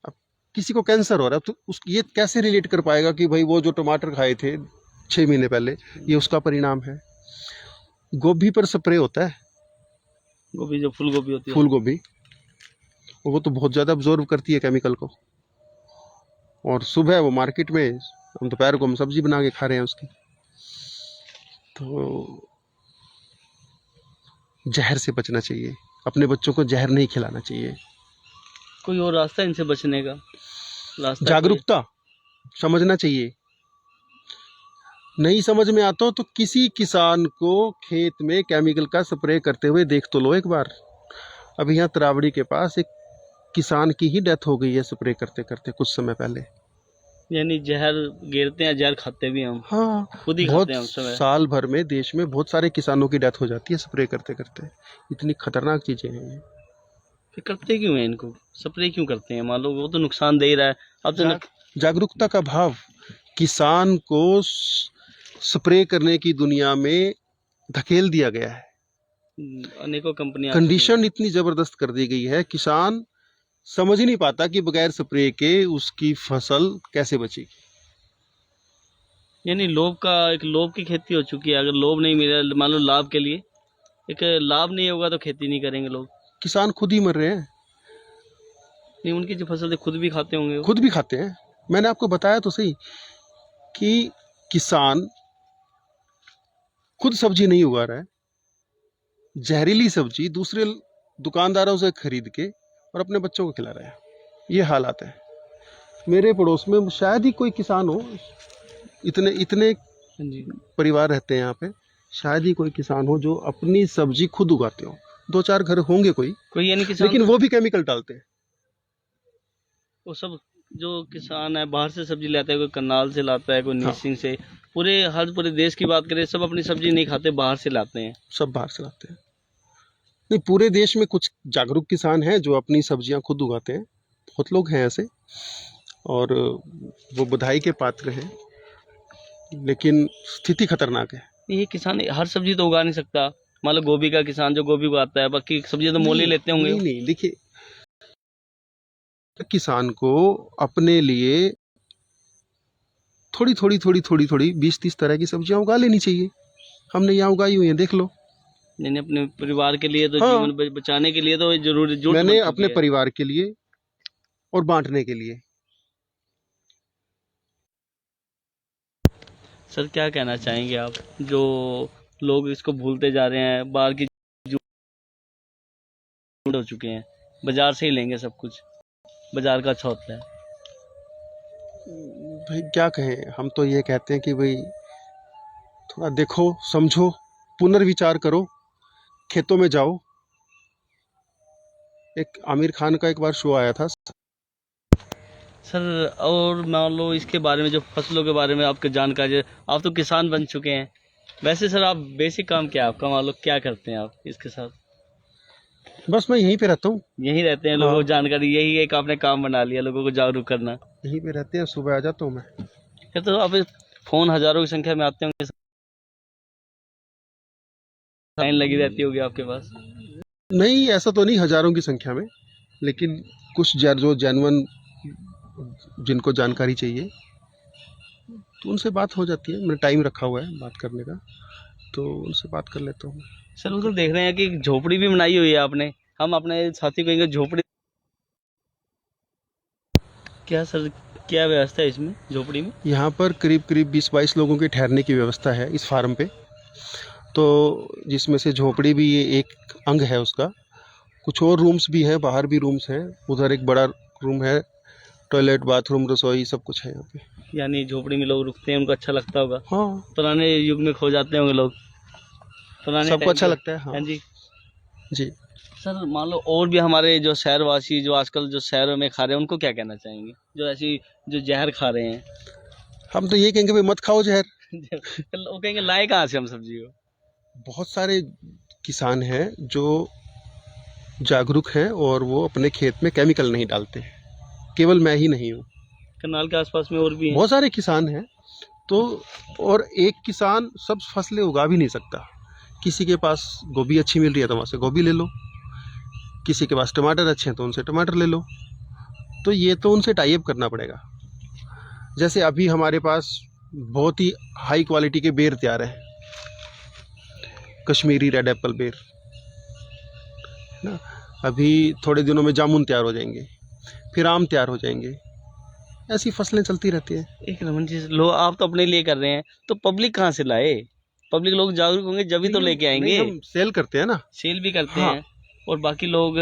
Speaker 2: अब किसी को कैंसर हो रहा है तो ये कैसे रिलेट कर पाएगा कि भाई वो जो टमाटर खाए थे 6 महीने पहले, ये उसका परिणाम है। गोभी पर स्प्रे होता है,
Speaker 1: गोभी जो फूल गोभी होती है,
Speaker 2: फूल गोभी, वो तो बहुत ज़्यादा अब्जॉर्व करती है केमिकल को। और सुबह वो मार्केट में, हम दोपहर को हम सब्जी बना के खा रहे हैं उसकी। तो जहर से बचना चाहिए, अपने बच्चों को जहर नहीं खिलाना चाहिए।
Speaker 1: कोई और रास्ता इनसे बचने का? रास्ता
Speaker 2: जागरूकता, समझना चाहिए। नहीं समझ में आता हो तो किसी किसान को खेत में केमिकल का स्प्रे करते हुए देख तो लो एक बार। अभी यहाँ तरावड़ी के पास एक किसान की ही डेथ हो गई है स्प्रे करते करते कुछ समय पहले।
Speaker 1: यानी जहर गिरते हैं, जहर खाते भी हम।
Speaker 2: हाँ,
Speaker 1: खुद ही
Speaker 2: बहुत
Speaker 1: खाते हैं उस समय।
Speaker 2: साल भर में देश में बहुत सारे किसानों की डेथ हो जाती है स्प्रे करते करते। इतनी खतरनाक चीजें हैं ये।
Speaker 1: फिर करते क्यों हैं इनको, स्प्रे क्यों करते हैं? मान लो वो तो नुकसान दे ही रहा है। अब तो
Speaker 2: जागरूकता का भाव, किसान को स्प्रे करने की दुनिया में धकेल दिया गया है।
Speaker 1: अनेकों कंपनियां,
Speaker 2: कंडीशन इतनी जबरदस्त कर दी गई है, किसान समझ ही नहीं पाता कि बगैर स्प्रे के उसकी फसल कैसे बचेगी।
Speaker 1: यानी एक लोभ की खेती हो चुकी है। अगर लोभ नहीं मिला, मान लो लाभ के लिए, एक लाभ नहीं होगा तो खेती नहीं करेंगे लोग।
Speaker 2: किसान खुद ही मर रहे हैं।
Speaker 1: नहीं, उनकी जो फसल है खुद भी खाते होंगे वो।
Speaker 2: खुद भी खाते हैं। मैंने आपको बताया तो सही कि किसान खुद सब्जी नहीं उगा रहा है, जहरीली सब्जी दूसरे दुकानदारों से खरीद के और अपने बच्चों को खिला रहा है। ये हालात है। मेरे पड़ोस में शायद ही कोई किसान हो, इतने
Speaker 1: जी।
Speaker 2: परिवार रहते हैं यहाँ पे, शायद ही कोई किसान हो जो अपनी सब्जी खुद उगाते हो। 2-4 घर होंगे कोई
Speaker 1: यानी किसान,
Speaker 2: लेकिन वो भी केमिकल डालते हैं।
Speaker 1: वो सब जो किसान है बाहर से सब्जी लाता है, कोई करनाल से लाता है, कोई निसिंग से। पूरे देश की बात करें, सब अपनी सब्जी नहीं खाते, बाहर से लाते हैं।
Speaker 2: सब बाहर से लाते हैं। नहीं, पूरे देश में कुछ जागरूक किसान हैं जो अपनी सब्जियां खुद उगाते हैं, बहुत लोग हैं ऐसे, और वो बधाई के पात्र हैं। लेकिन स्थिति खतरनाक है।
Speaker 1: ये किसान हर सब्जी तो उगा नहीं सकता। मान लो गोभी का किसान जो गोभी उगाता है, बाकी सब्जी तो मोल ही लेते होंगे।
Speaker 2: नहीं, देखिए, किसान को अपने लिए थोड़ी 20-30 तरह की सब्जियां उगा लेनी चाहिए। हमने यहाँ उगाई हुई है, देख लो।
Speaker 1: मैंने अपने परिवार के लिए तो,
Speaker 2: हाँ,
Speaker 1: जीवन बचाने के लिए तो जरूरी
Speaker 2: मैंने अपने परिवार के लिए और बांटने के लिए।
Speaker 1: सर क्या कहना चाहेंगे आप, जो लोग इसको भूलते जा रहे हैं, बाहर की हो चुके हैं, बाजार से ही लेंगे सब कुछ, बाजार का अच्छा होता है।
Speaker 2: भाई क्या कहें, हम तो ये कहते हैं कि भाई थोड़ा देखो, समझो, पुनर्विचार करो, खेतों में जाओ। एक आमिर खान का एक बार शो आया था।
Speaker 1: सर और मान लो इसके बारे में, जो फसलों के बारे में आपकी जानकारी है, आप तो किसान बन चुके हैं, वैसे सर आप बेसिक काम क्या है आपका, मान लो क्या करते हैं आप इसके साथ?
Speaker 2: बस मैं यहीं पे रहता हूँ।
Speaker 1: यहीं रहते हैं, लोगों को जानकारी, यही एक आपने काम बना लिया, लोगों को जागरूक करना।
Speaker 2: यहीं पे रहते हैं, सुबह आ जाता हूँ मैं।
Speaker 1: क्या तो आप फोन हजारों की संख्या में आते होंगे, लाइन लगी रहती होगी आपके पास?
Speaker 2: नहीं, ऐसा तो नहीं हजारों की संख्या में, लेकिन कुछ जो जेन्युइन जिनको जानकारी चाहिए तो उनसे बात हो जाती है। मैंने टाइम रखा हुआ है बात करने का, तो उनसे बात कर लेता हूँ।
Speaker 1: सर उधर देख रहे हैं कि झोपड़ी भी बनाई हुई है आपने, हम अपने साथी को कहेंगे झोपड़ी क्या सर, क्या व्यवस्था है इसमें झोपड़ी में?
Speaker 2: यहाँ पर करीब करीब 20-22 लोगों के ठहरने की व्यवस्था है इस फार्म पे, तो जिसमें से झोपड़ी भी ये एक अंग है उसका। कुछ और रूम्स भी हैं, बाहर भी रूम्स हैं, उधर एक बड़ा रूम है, टॉयलेट बाथरूम रसोई सब कुछ है यहाँ पे।
Speaker 1: यानी झोपड़ी में लोग रुकते हैं, उनको अच्छा लगता होगा।
Speaker 2: हाँ,
Speaker 1: पुराने युग में खो जाते होंगे लोग, पुराने
Speaker 2: सबको
Speaker 1: टाइम
Speaker 2: अच्छा
Speaker 1: के।
Speaker 2: लगता है। हाँ
Speaker 1: हाँ जी।
Speaker 2: जी।
Speaker 1: सर मान लो और भी हमारे जो शहरवासी जो आजकल जो शहरों में खा रहे हैं उनको क्या कहना चाहेंगे, जो ऐसी जो जहर खा रहे हैं?
Speaker 2: हम तो ये कहेंगे भाई मत खाओ जहर।
Speaker 1: वो कहेंगे लाए कहाँ से हम सब्जी को?
Speaker 2: बहुत सारे किसान हैं जो जागरूक हैं और वो अपने खेत में केमिकल नहीं डालते, केवल मैं ही नहीं हूँ,
Speaker 1: करनाल के आसपास में और भी हैं।
Speaker 2: बहुत सारे किसान हैं। तो और एक किसान सब फसलें उगा भी नहीं सकता। किसी के पास गोभी अच्छी मिल रही है तो वहाँ से गोभी ले लो, किसी के पास टमाटर अच्छे हैं तो उनसे टमाटर ले लो। तो ये तो उनसे टाई अप करना पड़ेगा। जैसे अभी हमारे पास बहुत ही हाई क्वालिटी के बेर तैयार हैं, कश्मीरी रेड एप्पल बेर ना। अभी थोड़े दिनों में जामुन तैयार हो जाएंगे, फिर आम तैयार हो जाएंगे, ऐसी फसलें चलती रहती हैं।
Speaker 1: एक रमन जी, लो आप तो अपने लिए कर रहे हैं, तो पब्लिक कहाँ से लाए? पब्लिक लोग जागरूक होंगे जब ही तो लेके आएंगे।
Speaker 2: हम सेल करते हैं ना।
Speaker 1: सेल भी करते
Speaker 2: हाँ।
Speaker 1: हैं, और बाकी लोग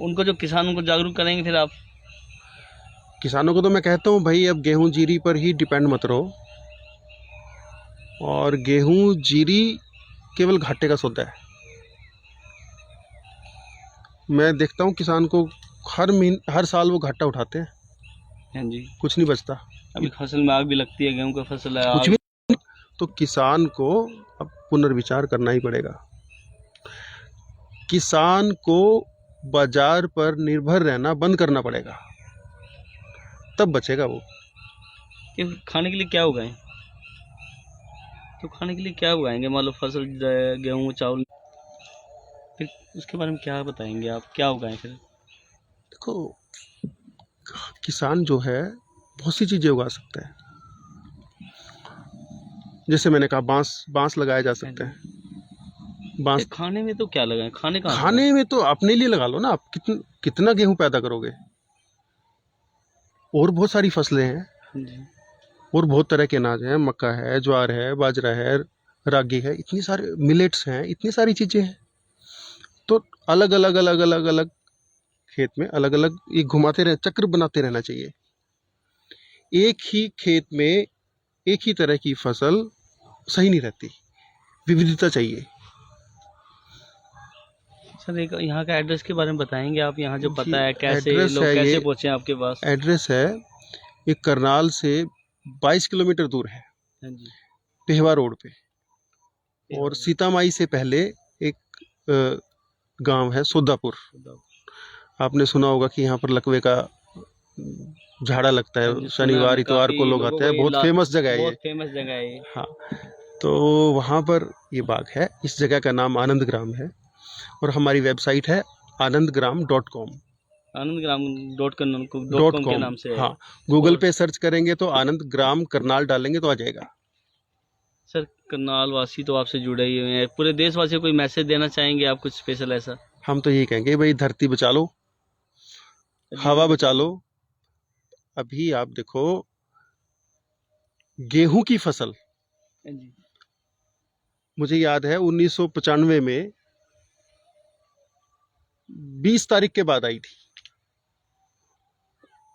Speaker 1: उनको जो किसानों को जागरूक करेंगे फिर आप।
Speaker 2: किसानों को तो मैं कहता हूँ भाई अब गेहूं जीरी पर ही डिपेंड मत रहो, और गेहूं जीरी केवल घाटे का सौदा है। मैं देखता हूँ किसान को हर साल वो घाटा उठाते हैं,
Speaker 1: हाँ जी।
Speaker 2: कुछ नहीं बचता।
Speaker 1: अभी फसल में आग भी लगती है, गेहूं का फसल है,
Speaker 2: कुछ
Speaker 1: आग।
Speaker 2: भी। तो किसान को अब पुनर्विचार करना ही पड़ेगा। किसान को बाजार पर निर्भर रहना बंद करना पड़ेगा, तब बचेगा वो।
Speaker 1: कि खाने के लिए क्या उगाएं? तो खाने के लिए क्या उगाएंगे? मान लो फसल गेहूं चावल, फिर उसके बारे में क्या बताएंगे आप, क्या उगाएं फिर?
Speaker 2: देखो, किसान जो है बहुत सी चीजें उगा सकता है। जैसे मैंने कहा बांस लगाया जा सकता है। बांस
Speaker 1: खाने में तो क्या लगाएं, खाने कहाँ से
Speaker 2: खाने में तो अपने लिए लगा लो ना। आप कितना गेहूं पैदा करोगे। और बहुत सारी फसलें हैं,
Speaker 1: लगाएं? जी।
Speaker 2: और बहुत तरह के अनाज हैं, मक्का है, ज्वार है, बाजरा है, रागी है, इतनी सारे मिलेट्स हैं, इतनी सारी चीजें हैं। तो अलग अलग अलग अलग अलग खेत में अलग अलग ये घुमाते रहे, चक्र बनाते रहना चाहिए। एक ही खेत में एक ही तरह की फसल सही नहीं रहती, विविधता चाहिए।
Speaker 1: सर एक यहाँ का एड्रेस के बारे में बताएंगे आप, यहाँ जो पता है, कैसे
Speaker 2: एड्रेस
Speaker 1: लोग
Speaker 2: है
Speaker 1: कैसे
Speaker 2: ये,
Speaker 1: पहुँचे आपके पास?
Speaker 2: एड्रेस है ये करनाल से 22 किलोमीटर दूर है,
Speaker 1: हाँ जी।
Speaker 2: पेहवा रोड पे। और सीतामाई से पहले एक गांव है सोदापुर। आपने सुना होगा कि यहाँ पर लकवे का झाड़ा लगता है, शनिवार इतवार को लोग आते हैं। बहुत फेमस जगह है ये,
Speaker 1: बहुत फेमस जगह है ये।
Speaker 2: हाँ। तो वहाँ पर ये बाग है। इस जगह का नाम आनंद ग्राम है, और हमारी वेबसाइट है anandgram.com।
Speaker 1: आनंदग्राम.com के नाम से है।
Speaker 2: हाँ, गूगल पे सर्च करेंगे तो आनंद ग्राम करनाल डालेंगे तो आ जाएगा।
Speaker 1: सर करनाल वासी तो आपसे जुड़े ही हुए हैं, पूरे देशवासियों को कोई मैसेज देना चाहेंगे आप, कुछ स्पेशल ऐसा?
Speaker 2: हम तो यही कहेंगे भाई, धरती बचा लो, हवा बचा लो। अभी आप देखो, गेहूं की फसल
Speaker 1: जी।
Speaker 2: मुझे याद है 1995 में 20 तारीख के बाद आई थी,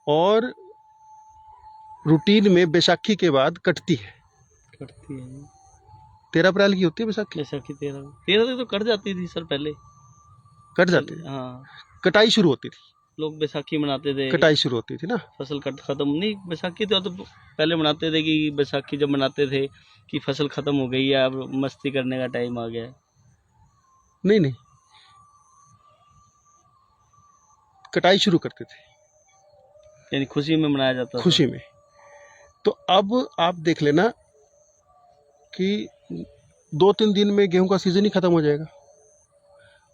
Speaker 2: और रूटीन में बैसाखी के बाद कटती है। 13 अप्रैल की होती है बैसाखी।
Speaker 1: बैसाखी 13 तक तो कट जाती थी सर पहले।
Speaker 2: कट जाती है,
Speaker 1: हाँ,
Speaker 2: कटाई शुरू होती थी।
Speaker 1: लोग बैसाखी मनाते थे,
Speaker 2: कटाई शुरू होती थी ना।
Speaker 1: फसल कट खत्म नहीं, बैसाखी तो पहले मनाते थे कि बैसाखी जब मनाते थे कि फसल खत्म हो गई है, अब मस्ती करने का टाइम आ गया है।
Speaker 2: नहीं नहीं, कटाई शुरू करते थे,
Speaker 1: यानी खुशी में मनाया जाता था।
Speaker 2: खुशी में। तो अब आप देख लेना कि 2-3 दिन में गेहूं का सीजन ही खत्म हो जाएगा।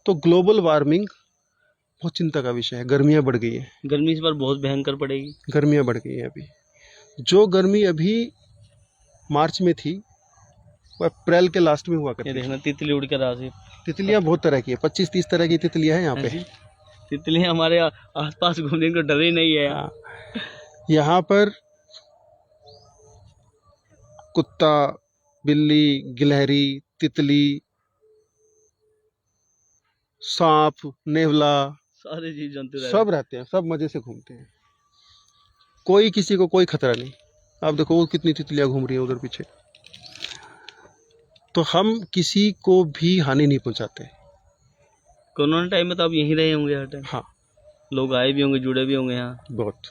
Speaker 2: तो ग्लोबल वार्मिंग बहुत चिंता का विषय है। गर्मियाँ बढ़ गई हैं,
Speaker 1: गर्मी इस बार बहुत भयंकर पड़ेगी।
Speaker 2: गर्मियाँ बढ़ गई हैं अभी। जो गर्मी अभी मार्च में थी वो अप्रैल के लास्ट में हुआ
Speaker 1: ये
Speaker 2: करती थी।
Speaker 1: देखना तितली उड़ कर आ रही
Speaker 2: तितलियाँ बहुत तरह की है, 25-30 तरह की तितलियाँ हैं यहाँ
Speaker 1: है
Speaker 2: पे।
Speaker 1: जी। तितली हमारे आसपास घूमने को डर ही नहीं है।
Speaker 2: हाँ, यहाँ पर कुत्ता, बिल्ली, गिलहरी, तितली, सांप, नेवला
Speaker 1: सारे जीव जंतु रहते
Speaker 2: सब रहते हैं, सब मजे से घूमते हैं। कोई किसी को कोई खतरा नहीं। आप देखो वो कितनी तितलियां घूम रही हैं उधर पीछे। तो हम किसी को भी हानि नहीं पहुंचाते।
Speaker 1: कोरोना टाइम में तो आप यहीं रहे होंगे हर टाइम।
Speaker 2: हाँ,
Speaker 1: लोग आए भी होंगे, जुड़े भी होंगे यहाँ।
Speaker 2: बहुत।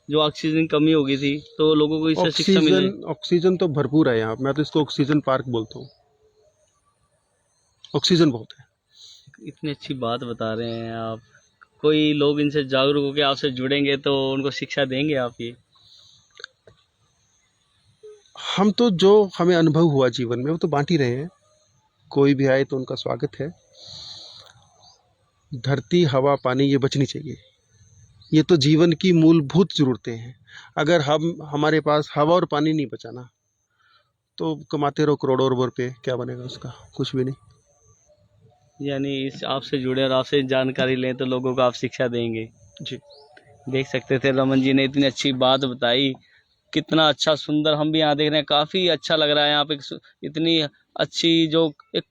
Speaker 1: जो ऑक्सीजन की कमी हो गई थी तो लोगों को इससे शिक्षा मिली।
Speaker 2: ऑक्सीजन तो भरपूर है यहाँ। मैं तो इसको ऑक्सीजन पार्क बोलता हूँ। ऑक्सीजन बहुत है।
Speaker 1: इतनी अच्छी बात बता रहे हैं आप। कोई लोग इनसे जागरूक होकर आपसे जुड़ेंगे तो उनको शिक्षा देंगे आप ये।
Speaker 2: हम तो जो हमें अनुभव हुआ जीवन में वो तो बांट ही रहे हैं। कोई भी आए तो उनका स्वागत है। धरती, हवा, पानी ये बचनी चाहिए। ये तो जीवन की मूलभूत जरूरतें हैं। अगर हम हमारे पास हवा और पानी नहीं बचाना तो कमाते रहो करोड़ों अरबों रुपए, क्या बनेगा उसका? कुछ भी नहीं।
Speaker 1: यानी इस आपसे जुड़े और आपसे जानकारी लें तो लोगों को आप शिक्षा देंगे।
Speaker 2: जी।
Speaker 1: देख सकते थे रमन जी ने इतनी अच्छी बात बताई। कितना अच्छा सुंदर हम भी यहाँ देख रहे हैं। काफ़ी अच्छा लग रहा है यहाँ पे। इतनी अच्छी जो एक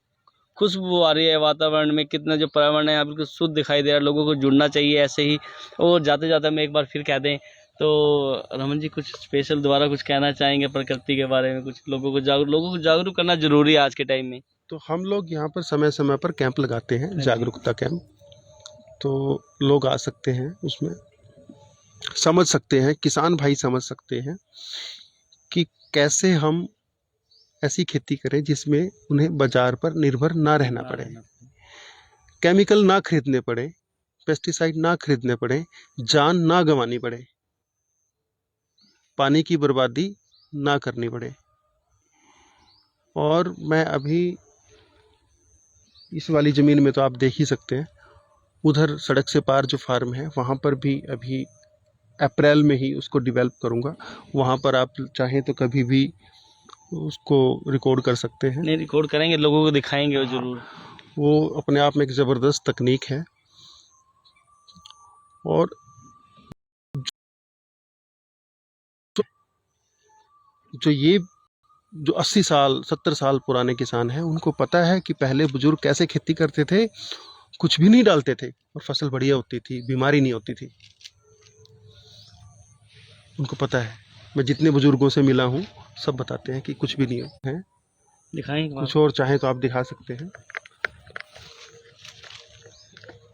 Speaker 1: खुशबू आ रही है वातावरण में। कितना जो पर्यावरण है यहाँ बिल्कुल शुद्ध दिखाई दे रहा है। लोगों को जुड़ना चाहिए ऐसे ही। और जाते जाते मैं एक बार फिर कह दें तो रमन जी कुछ स्पेशल दोबारा कुछ कहना चाहेंगे प्रकृति के बारे में? कुछ लोगों को जागरूक करना जरूरी है आज के टाइम में।
Speaker 2: तो हम लोग यहाँ पर समय समय पर कैंप लगाते हैं, जागरूकता कैंप। तो लोग आ सकते हैं, उसमें समझ सकते हैं, किसान भाई समझ सकते हैं कि कैसे हम ऐसी खेती करें जिसमें उन्हें बाजार पर निर्भर ना रहना पड़े, केमिकल ना खरीदने पड़े, पेस्टिसाइड ना खरीदने पड़े, जान ना गंवानी पड़े, पानी की बर्बादी ना करनी पड़े। और मैं अभी इस वाली ज़मीन में तो आप देख ही सकते हैं, उधर सड़क से पार जो फार्म है वहाँ पर भी अभी अप्रैल में ही उसको डेवलप करूँगा। वहाँ पर आप चाहें तो कभी भी उसको रिकॉर्ड कर सकते हैं।
Speaker 1: नहीं, रिकॉर्ड करेंगे, लोगों को दिखाएंगे वो जरूर।
Speaker 2: वो अपने आप में एक ज़बरदस्त तकनीक है। और जो ये जो 80 साल 70 साल पुराने किसान हैं उनको पता है कि पहले बुजुर्ग कैसे खेती करते थे। कुछ भी नहीं डालते थे और फसल बढ़िया होती थी, बीमारी नहीं होती थी। उनको पता है। मैं जितने बुजुर्गों से मिला हूँ सब बताते हैं कि कुछ भी नहीं है।
Speaker 1: दिखाएंगे
Speaker 2: कुछ और चाहे तो आप दिखा सकते हैं।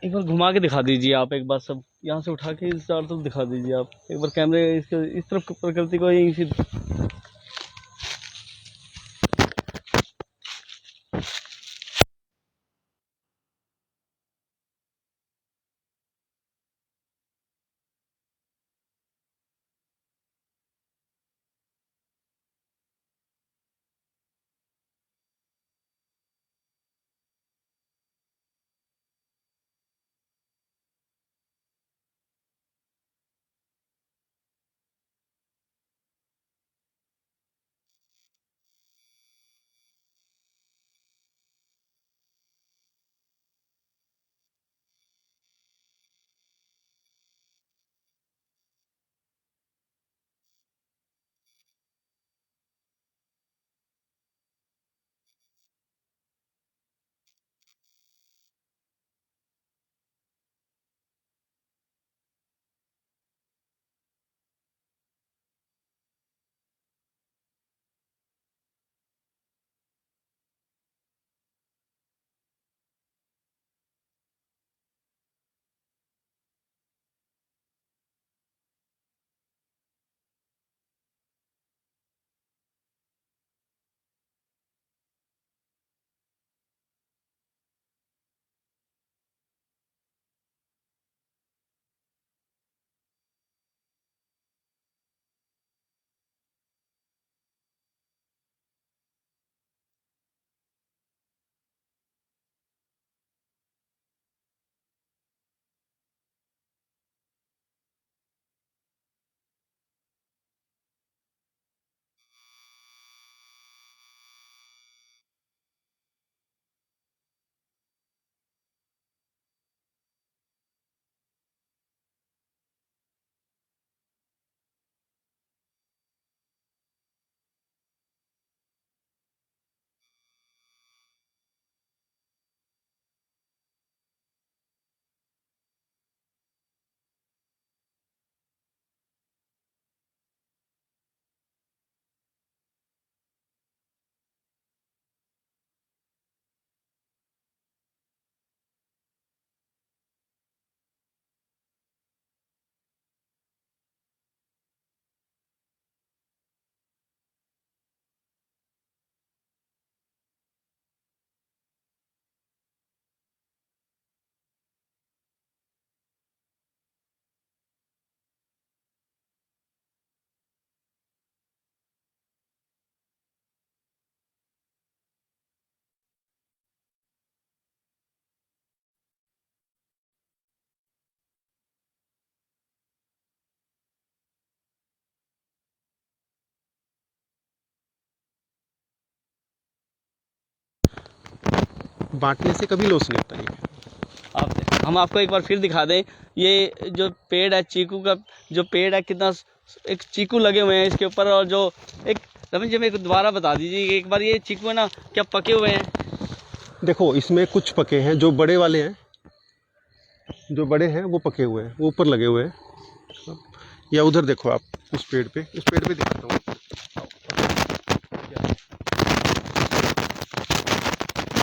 Speaker 1: एक बार घुमा के दिखा दीजिए आप। एक बार सब यहाँ से उठा के इस चार तरफ दिखा दीजिए आप। एक बार कैमरे इसके इस तरफ प्रकृति को यहीं से
Speaker 2: बांटने से कभी लॉस नहीं होता ये।
Speaker 1: हम आपको एक बार फिर दिखा दें, ये जो पेड़ है चीकू का, जो पेड़ है कितना एक चीकू लगे हुए हैं इसके ऊपर। और जो एक रमेश जी, मेरे को दोबारा बता दीजिए एक बार, ये चीकू है ना क्या पके हुए हैं?
Speaker 2: देखो इसमें कुछ पके हैं, जो बड़े वाले हैं, जो बड़े हैं वो पके हुए हैं, वो ऊपर लगे हुए हैं। या उधर देखो आप, उस पेड़ पे दिखाता हूँ।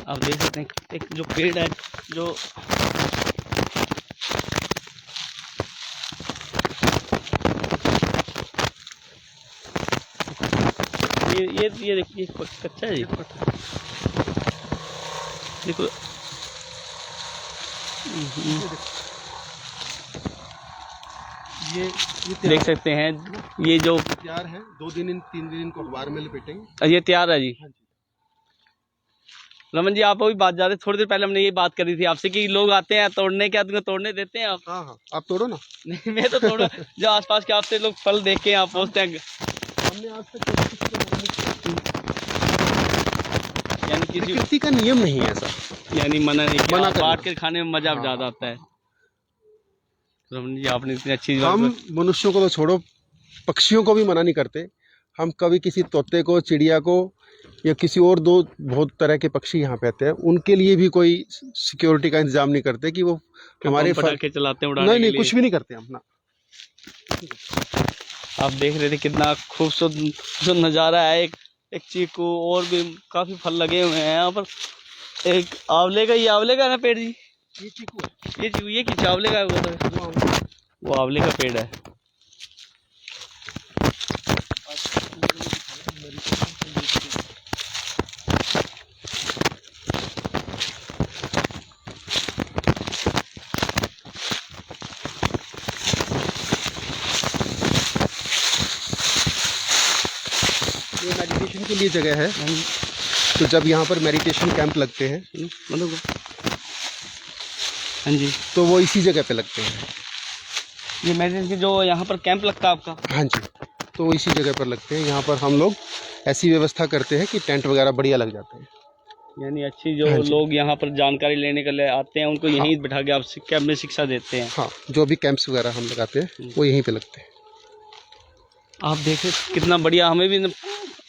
Speaker 1: आप देख सकते हैं एक जो पेड़ है, जो ये देखिए कच्चा है, देखो
Speaker 2: ये
Speaker 1: देख सकते हैं ये जो
Speaker 2: तैयार है, 2 दिन 3 दिन इनको अखबार में लपेटेंगे।
Speaker 1: ये तैयार है जी।
Speaker 2: हाँ जी।
Speaker 1: रमन जी, आप अभी बात जा रहे, थोड़ी देर पहले हमने ये बात करी थी आपसे कि लोग आते हैं तोड़ने के, आदमी को तोड़ने देते हैं आप?
Speaker 2: हाँ हाँ, आप तोड़ो ना।
Speaker 1: नहीं, मैं तो तोड़ो। जो आसपास के आपसे लोग फल देख के आप पहुँचते हैं,
Speaker 2: हमने आज तक
Speaker 1: यानी किसी
Speaker 2: प्रकृति का नियम नहीं है ऐसा,
Speaker 1: यानी मना नहीं किया,
Speaker 2: मना
Speaker 1: बांट के खाने में मजा ज्यादा आता है। रमन जी, आपने इतनी अच्छी बात
Speaker 2: हम मनुष्यों को तो छोड़ो, पक्षियों को भी मना नहीं करते। हम कभी किसी तोते को, चिड़िया को, या किसी और दो बहुत तरह के पक्षी यहाँ पे आते हैं, उनके लिए भी कोई सिक्योरिटी का इंतजाम नहीं करते कि वो हमारे
Speaker 1: पटाखे चलाते हैं उड़ाने के
Speaker 2: नहीं,
Speaker 1: लिए।
Speaker 2: कुछ भी नहीं करते हम ना।
Speaker 1: आप देख रहे थे कितना खूबसूरत जो नज़ारा है, एक चीकू और भी काफी फल लगे हुए हैं यहाँ पर। एक आंवले का, ये आंवले का है ना पेड़ जी?
Speaker 2: ये चीकू है,
Speaker 1: ये चीकू, ये किस आंवले का है? वो आंवले का पेड़ है।
Speaker 2: ये मेडिटेशन के लिए जगह है। तो जब यहाँ पर मेडिटेशन कैंप लगते हैं,
Speaker 1: मतलब हाँ जी,
Speaker 2: तो वो इसी जगह पे लगते हैं।
Speaker 1: ये मेडिटेशन की जो यहाँ पर कैंप लगता है आपका?
Speaker 2: हाँ जी, तो वो इसी जगह पर लगते हैं। यहाँ पर हम लोग ऐसी व्यवस्था करते हैं कि टेंट वगैरह बढ़िया लग जाते हैं।
Speaker 1: यानी अच्छी जो
Speaker 2: हाँ
Speaker 1: लोग यहाँ पर जानकारी लेने के लिए आते हैं, उनको यहीं बिठा के आप कैंप में शिक्षा देते हैं?
Speaker 2: हाँ, जो भी कैंप्स वगैरह हम लगाते हैं वो यहीं पे लगते हैं।
Speaker 1: आप देखें कितना बढ़िया, हमें भी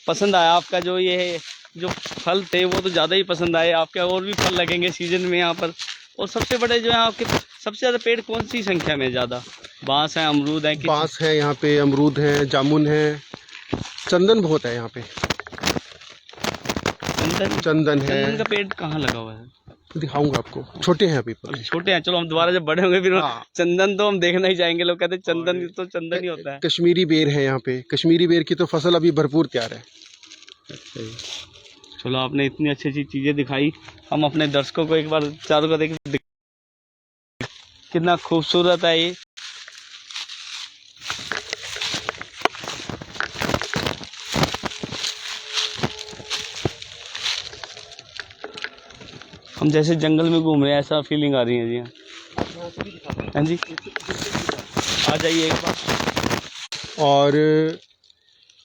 Speaker 1: पसंद आया आपका जो ये जो फल थे, वो तो ज़्यादा ही पसंद आए। आपके और भी फल लगेंगे सीजन में यहाँ पर। और सबसे बड़े जो है आपके, सबसे ज़्यादा पेड़ कौन सी संख्या में ज़्यादा? बांस है, अमरूद है?
Speaker 2: बांस है यहाँ पे, अमरूद है, जामुन है, चंदन बहुत है यहाँ पे। चंदन है।
Speaker 1: चंदन का पेड़ कहाँ लगा हुआ है?
Speaker 2: दिखाऊंगा आपको, छोटे हैं अभी पर।
Speaker 1: छोटे हैं, चलो हम दोबारा जब बड़े होंगे फिर
Speaker 2: हाँ।
Speaker 1: चंदन तो हम देखना ही जाएंगे। लोग कहते हैं चंदन तो चंदन ही होता है।
Speaker 2: कश्मीरी बेर है यहाँ पे, कश्मीरी बेर की तो फसल अभी भरपूर तैयार है।
Speaker 1: अच्छा जी, चलो आपने इतनी अच्छी अच्छी चीज़ें दिखाई। हम अपने दर्शकों को एक बार चारों का देख, कितना खूबसूरत है ये। हम जैसे जंगल में घूम रहे हैं, ऐसा फीलिंग आ रही है जी। हाँ जी, आ जाइए एक बार।
Speaker 2: और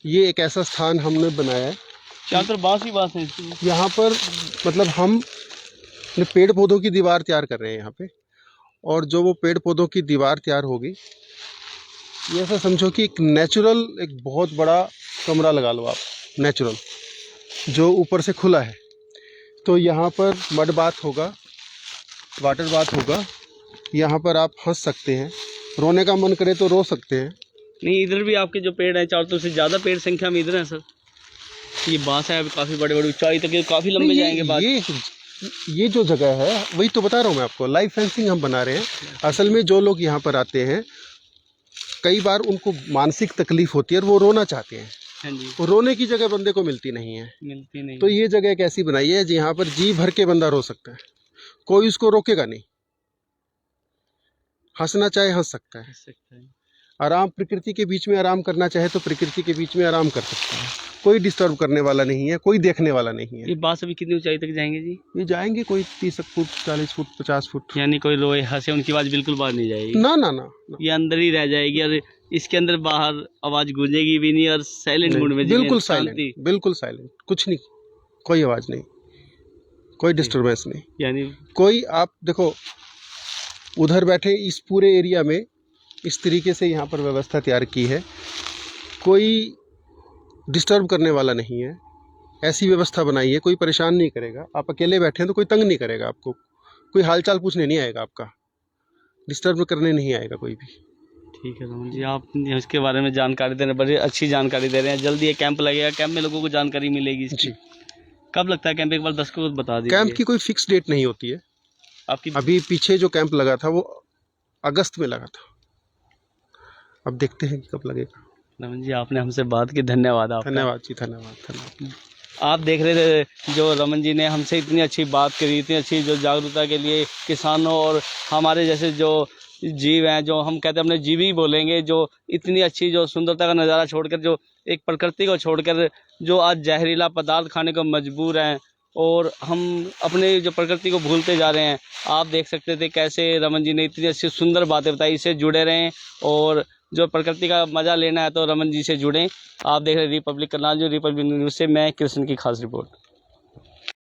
Speaker 2: ये एक ऐसा स्थान हमने बनाया है,
Speaker 1: चारों तरफ बांस ही बांस है।
Speaker 2: यहाँ पर मतलब हम अपने पेड़ पौधों की दीवार तैयार कर रहे हैं यहाँ पे। और जो वो पेड़ पौधों की दीवार तैयार होगी, ये ऐसा समझो कि एक नेचुरल, एक बहुत बड़ा कमरा लगा लो आप, नेचुरल, जो ऊपर से खुला है। तो यहाँ पर मड बाथ होगा, वाटर बाथ होगा। यहाँ पर आप हंस सकते हैं, रोने का मन करे तो रो सकते हैं।
Speaker 1: नहीं, इधर भी आपके जो पेड़ हैं, चारों तरफ से ज़्यादा पेड़ संख्या में इधर है सर। ये बांस है, काफ़ी बड़े बड़े ऊंचाई तक, ये काफ़ी लंबे जाएंगे बांस।
Speaker 2: ये जो जगह है वही तो बता रहा हूँ मैं आपको, लाइव फेंसिंग हम बना रहे हैं। असल में जो लोग यहाँ पर आते हैं, कई बार उनको मानसिक तकलीफ होती है और वो रोना चाहते हैं।
Speaker 1: हाँ जी,
Speaker 2: वो रोने की जगह बंदे को मिलती नहीं है।
Speaker 1: मिलती नहीं।
Speaker 2: तो ये जगह एक ऐसी बनाई है जहाँ पर जी भर के बंदा रो सकता है, कोई उसको रोकेगा नहीं। हंसना चाहे हंस सकता है, आराम प्रकृति के बीच में आराम करना चाहे तो प्रकृति के बीच में आराम कर सकता है। कोई डिस्टर्ब करने वाला नहीं है, कोई देखने वाला नहीं है।
Speaker 1: ये बांस अभी कितनी ऊंचाई तक जाएंगे जी?
Speaker 2: ये जाएंगे कोई 30 फुट, 40 फुट, 50 फुट।
Speaker 1: यानी कोई रोए हंसे उनकी आवाज़ बिल्कुल बाहर नहीं जाएगी?
Speaker 2: ना ना ना, ना।
Speaker 1: ये अंदर ही रह जाएगी और इसके अंदर बाहर आवाज़ गूंजेगी भी नहीं, और साइलेंट मोड में
Speaker 2: बिल्कुल साइलेंट, बिल्कुल साइलेंट, कुछ नहीं, कोई आवाज़ नहीं, कोई डिस्टर्बेंस नहीं।
Speaker 1: यानी
Speaker 2: कोई आप देखो उधर बैठे इस पूरे एरिया में इस तरीके से यहाँ पर व्यवस्था तैयार की है, कोई डिस्टर्ब करने वाला नहीं है। ऐसी व्यवस्था बनाई है, कोई परेशान नहीं करेगा। आप अकेले बैठे हैं तो कोई तंग नहीं करेगा आपको, कोई हालचाल पूछने नहीं आएगा, आपका डिस्टर्ब करने नहीं आएगा कोई भी।
Speaker 1: ठीक है रमन जी, आप इसके बारे में जानकारी दे रहे हैं, बड़ी अच्छी जानकारी दे रहे हैं। जल्दी ये कैंप लगेगा, कैंप में लोगों को जानकारी मिलेगी इसकी।
Speaker 2: जी।
Speaker 1: कब लगता है कैंप, एक बार दर्शकों को बता दीजिए।
Speaker 2: कैंप की कोई फिक्स डेट नहीं होती है।
Speaker 1: आपकी
Speaker 2: अभी पीछे जो कैंप लगा था वो अगस्त में लगा था, अब देखते हैं कि कब लगेगा।
Speaker 1: रमन जी, आपने हमसे बात की, धन्यवाद आपका।
Speaker 2: धन्यवाद जी, धन्यवाद।
Speaker 1: आप देख रहे थे जो रमन जी ने हमसे इतनी अच्छी बात करी, इतनी अच्छी जो जागरूकता के लिए किसानों और हमारे जैसे जो जीव हैं, जो हम कहते हैं अपने जीव ही बोलेंगे, जो इतनी अच्छी जो सुंदरता का नज़ारा छोड़कर, जो एक प्रकृति को छोड़कर जो आज जहरीला पदार्थ खाने को मजबूर हैं और हम अपने जो प्रकृति को भूलते जा रहे हैं। आप देख सकते थे कैसे रमन जी ने इतनी अच्छी सुंदर बातें बताई। इससे जुड़े रहें और जो प्रकृति का मज़ा लेना है तो रमन जी से जुड़ें। आप देख रहे हैं रिपब्लिक कर्नाल, जो रिपब्लिक न्यूज़ से मैं कृष्ण की खास रिपोर्ट।